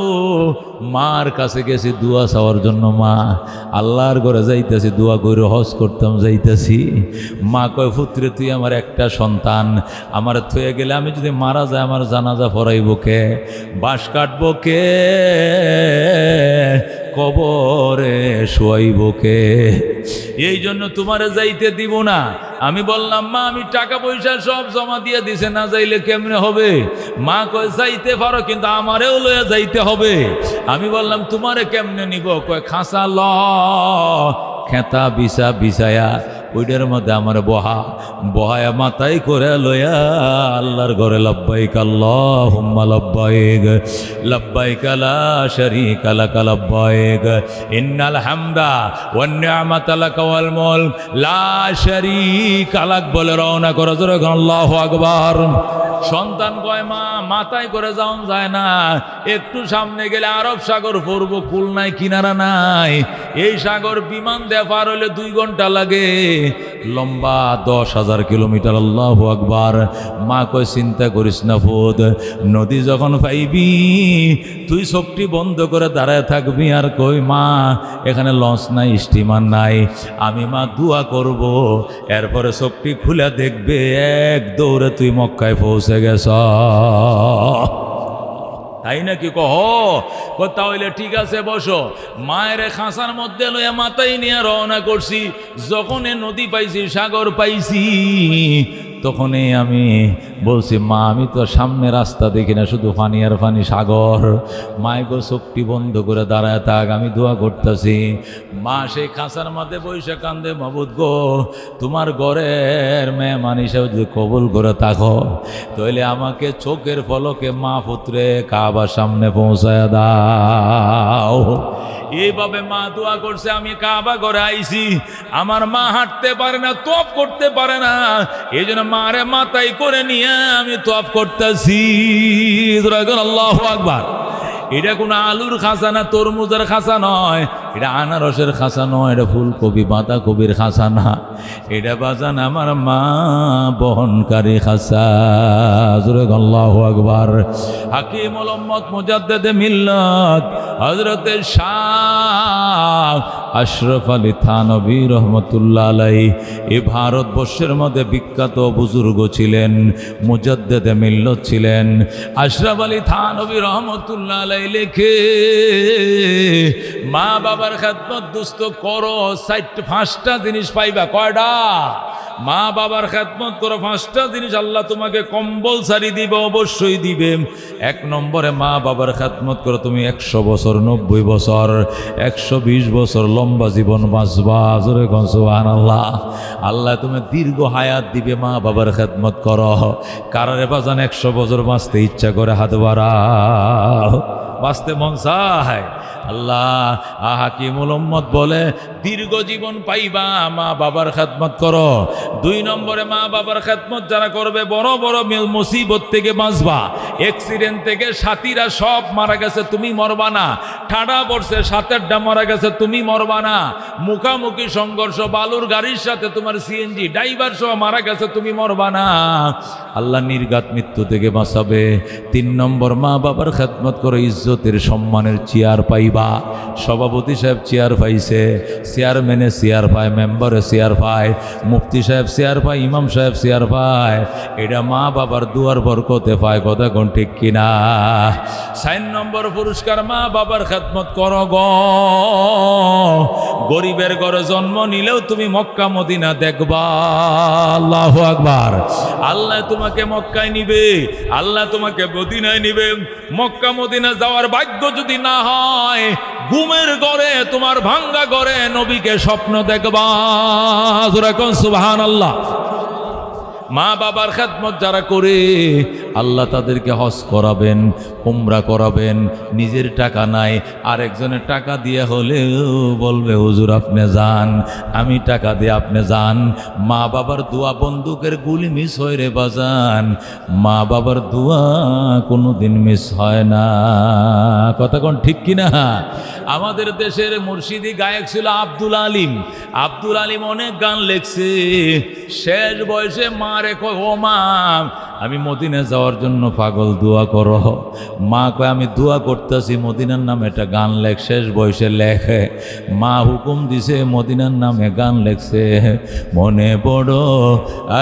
মার কাছে গেছি দোয়া চাওয়ার জন্য। মা, আল্লাহর ঘরে যাইতেছি, দোয়া করে হজ করতাম যাইতেছি। মা কয়, পুত্রে তুই আমার একটা সন্তান, আমার থয়ে গেলে আমি যদি মারা যায় আমার জানাজা পড়াইব কে, বাঁশ কাটব কে, কবরে শোয়াইব কে? এই জন্য তোমারে যাইতে দিব না। আমি বললাম, মা আমি টাকা পয়সা সব জমা দিয়ে দিছে, না যাইলে কেমনে হবে? মা কয়, যাইতে পারো কিন্তু আমারেও লয়ে যাইতে হবে। আমি বললাম, তোমারে কেমনে নিব? কয়, খাঁচা ল, খেতা বিছায়া ওইটার মধ্যে আমার বহায়া মাথায় করে লয়া আল্লাহর ঘরে লব্বাইক আল্লাহুম্মা লব্বাইক, লব্বাইক লা শারীকা লাক লব্বাইক, ইন্নাল হামদা ওয়ান নি'মাতা লাক ওয়াল মুলক লা শারীকা লাক বলে রওনা করে। জোরে আল্লাহু আকবার। সন্তান কয়, মা মাথায় করে যাওয়া যায় না, একটু সামনে গেলে আরব সাগর পড়ব, কুল নাই কিনারা নাই। এই সাগর বিমান দিয়ে পার হইলে 2 ঘন্টা লাগে, লম্বা 10,000 কিলোমিটার। আল্লাহু আকবার। মা কয়, চিন্তা করিস না ফুদ, নদী যখন পাইবি তুই চোখটি বন্ধ করে দাঁড়ায় থাকবি। আর কই, মা এখানে লঞ্চ নাই, স্টিমার নাই, আমি মা দোয়া করব, এরপরে চোখটি খুলে দেখবে এক দৌড়ে তুই মক্কায় পৌঁছে গেছ। তাই নাকি? তাহলে ঠিক আছে, বসো। মায়ের খাঁচার মধ্যে লইয়া মাথায় নিয়ে রওনা করছি। যখন নদী পাইছি, সাগর পাইছি, তখনই আমি বলছি, মা আমি তো সামনে রাস্তা দেখি না, শুধু পানি আর পানি, সাগর। মায় গো চোখটি বন্ধ করে দাঁড়ায় থাক, আমি দোয়া করতেছি। মা সেই খাঁচার মধ্যে বসে কান্দে, মাবুদ গো তোমার ঘরের মেহমান হিসেবে যদি কবুল করে থাকো, তাহলে আমাকে চোখের পলকে মা পুত্রে কাবার সামনে পৌঁছায় দাও। এইভাবে মা দোয়া করছে। আমি কাবা ঘরে আইছি, আমার মা হাঁটতে পারে না, তওয়াফ করতে পারে না, এই জন্য মারে মাথায় করে নিয়ে আমি তওয়াফ করতেছি। আল্লাহু আকবার। এটা কোনো আলুর খাঁচা না, তরমুজের খাঁচা নয়, এটা আনারসের খাঁচা নয়, এটা ফুলকপি বাঁধাকপির খাঁচা না, এটা বাজান আমার মা বহনকারী খাঁচা। আল্লাহু আকবার। হাকিমুল উম্মত মুজাদ্দিদে মিল্লাত হযরতে শাহ আশরাফ আলী থানভী রহমতুল্লাহ আলাইহি এই ভারতবর্ষের মধ্যে বিখ্যাত বুজুর্গ ছিলেন, মুজাদ্দিদে মিল্লাত ছিলেন। আশরাফ আলী থানভী রহমতুল্লাহ আলাইহি লেখে, মা বাবার খেদমত দুস্ত করো, 5টা জিনিস পাইবা। কয়টা? মা বাবার খেদমত করো, 5টা জিনিস আল্লাহ তোমাকে কম্পালসারি দিবে, অবশ্যই দিবে। 1 নম্বরে মা বাবার খেদমত করো, তুমি 100 বছর, 90 বছর, 120 বছর লম্বা জীবন বাঁচবা। জোরে কোন সুবহানাল্লাহ। আল্লাহ তুমি দীর্ঘ হায়াত দিবে, মা বাবার খেদমত করো। কারারে বাজান 100 বছর বাঁচতে ইচ্ছা করে হাত বাড়াও, বাঁচতে মন চায়। আল্লাহ হাকিমুল উম্মত বলে দীর্ঘ জীবন পাইবা, মা বাবার খেদমত করো। 2 নম্বরে মা বাবার খেদমত যারা করবে, বড় বড় মুসিবত থেকে বাঁচবা। অ্যাক্সিডেন্ট থেকে সাথীরা সব মারা গেছে, তুমি মরবা না। ঠাডা পড়ছে, 7-8টা মারা গেছে, তুমি মরবা না। মুখামুখি সংঘর্ষ, বালুর গাড়ির সাথে তোমার সিএনজি ড্রাইভার সহ মারা গেছে, তুমি মরবা না। আল্লাহ নির্ঘাত মৃত্যু থেকে বাঁচাবে। 3 নম্বর মা বাবার খেদমত করো, ইজ্জতের সম্মানের চেয়ার পাইবা। সভাপতি সাহেব চেয়ার পাইছে, চেয়ারম্যানে চেয়ার পায়, মেম্বারে চেয়ার পায়, মুফতি সাহেব চেয়ার পায়, ইমাম সাহেব চেয়ার পায়। এটা মা বাবার দুয়ার বরকতে পায়। কথা কোন ঠিক কিনা? 4 নম্বর পুরস্কার, মা বাবার খেদমত করো গো। গরিবের ঘরে জন্ম নিলেও তুমি মক্কা মদিনা দেখবা। আল্লাহু আকবার। আল্লাহ তোমাকে মক্কায় নিবে, আল্লাহ তোমাকে মদিনায় নিবে। মক্কা মদিনা যাওয়ার ভাগ্য যদি না হয়, ঘুমের ঘরে, তোমার ভাঙ্গা ঘরে নবীকে স্বপ্ন দেখবা। সুবহানাল্লাহ। মা বাবার খেদমত যারা করে আল্লাহ তাদেরকে হজ করাবেন, উমরা করাবেন। নিজের টাকা নাই, আরেকজনের টাকা দিয়ে হলেও বলবে হুজুর আপনি যান, আমি টাকা দিয়ে আপনি যান। মা বাবার দোয়া বন্দুকের গুলি মিস হয় রে বাজান, মা বাবার দোয়া কোনোদিন মিস হয় না। কথা কোন ঠিক কিনা? আমাদের দেশের মুর্শিদি গায়ক ছিল আব্দুল আলিম। আব্দুল আলিম অনেক গান লেখছে। শেষ বয়সে মা রে কয়, ও মা আমি মদিনা যাওয়ার জন্য পাগল, দোয়া করো। মা কয় আমি দোয়া করতেছি, মদিনার নামে একটা গান লেখ। শেষ বয়সে লেখে, মা হুকুম দিছে, মদিনার নামে গান লেখছে। মনে বড়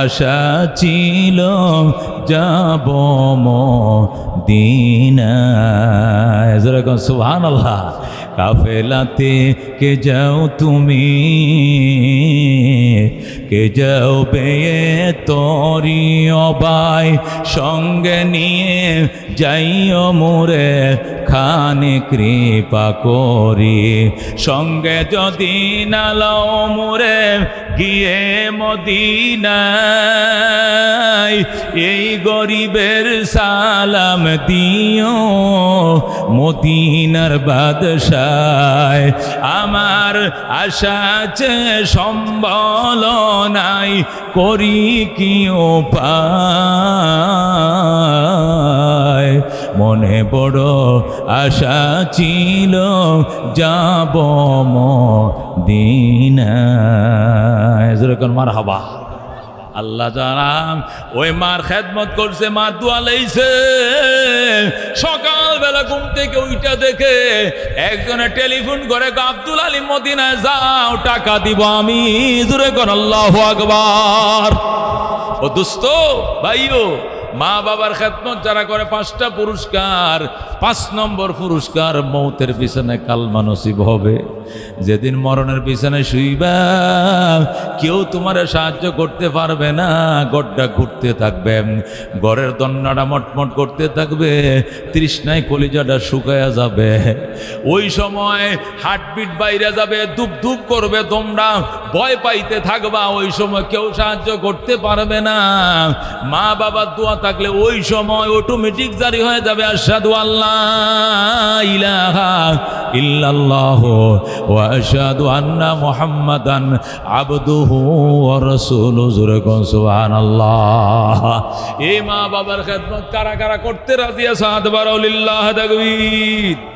আশা ছিল যাব মদিনায়, যেরকম সুবহানাল্লাহ। কাফেলাতে কে যাও তুমি, কে যাও বেয়ে তরি অবাই, সঙ্গে নিয়ে যাইও মোরে খানে কৃপা করি। সঙ্গে যদি নালাও মোরে গিয়ে মদিনায়, এই গরিবের সালাম দিও মদিনার বাদশায়। আমার আশা আছে সম্বল নাই, করি কি উপায়। মনে বড় আশা ছিল যাব মদিনায়, যেরকম মারহাবা। আল্লাহ জানাম ওই মার খেদমত করছে, মার দোয়া লইছে। সকালবেলা ঘুম থেকে ওইটা দেখে একজনে টেলিফোন করে, আব্দুল আলিম মদিনায় যাও, টাকা দিব আমি। জোরে কর আল্লাহু আকবার। ও দোস্ত ভাইও, মা বাবার খেদমত যারা করে 5টা পুরস্কার। 5 নম্বর পুরস্কার, মৌতের বিছানায় কালমা নসিব হবে। যেদিন মরণের বিছানায় শুইবা কেউ তোমার সাহায্য করতে পারবে না, গড়টা ঘুরতে থাকবে, গড়ের দন্নাটা মটমট করতে থাকবে, তৃষ্ণায় কলিজাটা শুকায়া যাবে। ওই সময় হার্টবিট বাইরে যাবে, ধুপ ধুপ করবে, তোমরা ভয় পাইতে থাকবা। ওই সময় কেউ সাহায্য করতে পারবে না। মা বাবার দোয়া থাকলে ওই সময় অটোমেটিক জারি হয়ে যাবে আশহাদু আল্লাহ ইলাহা ইল্লাল্লাহু ওয়া আশহাদু আন্না মুহাম্মাদান আবদুহু ওয়া রাসূলুহু। জোরে কোন সুবহানাল্লাহ। এই মা বাবার খেদমত কারা কারা করতে রাজি আছে? হাত বাড়াও, লিল্লাহ তাকবীর।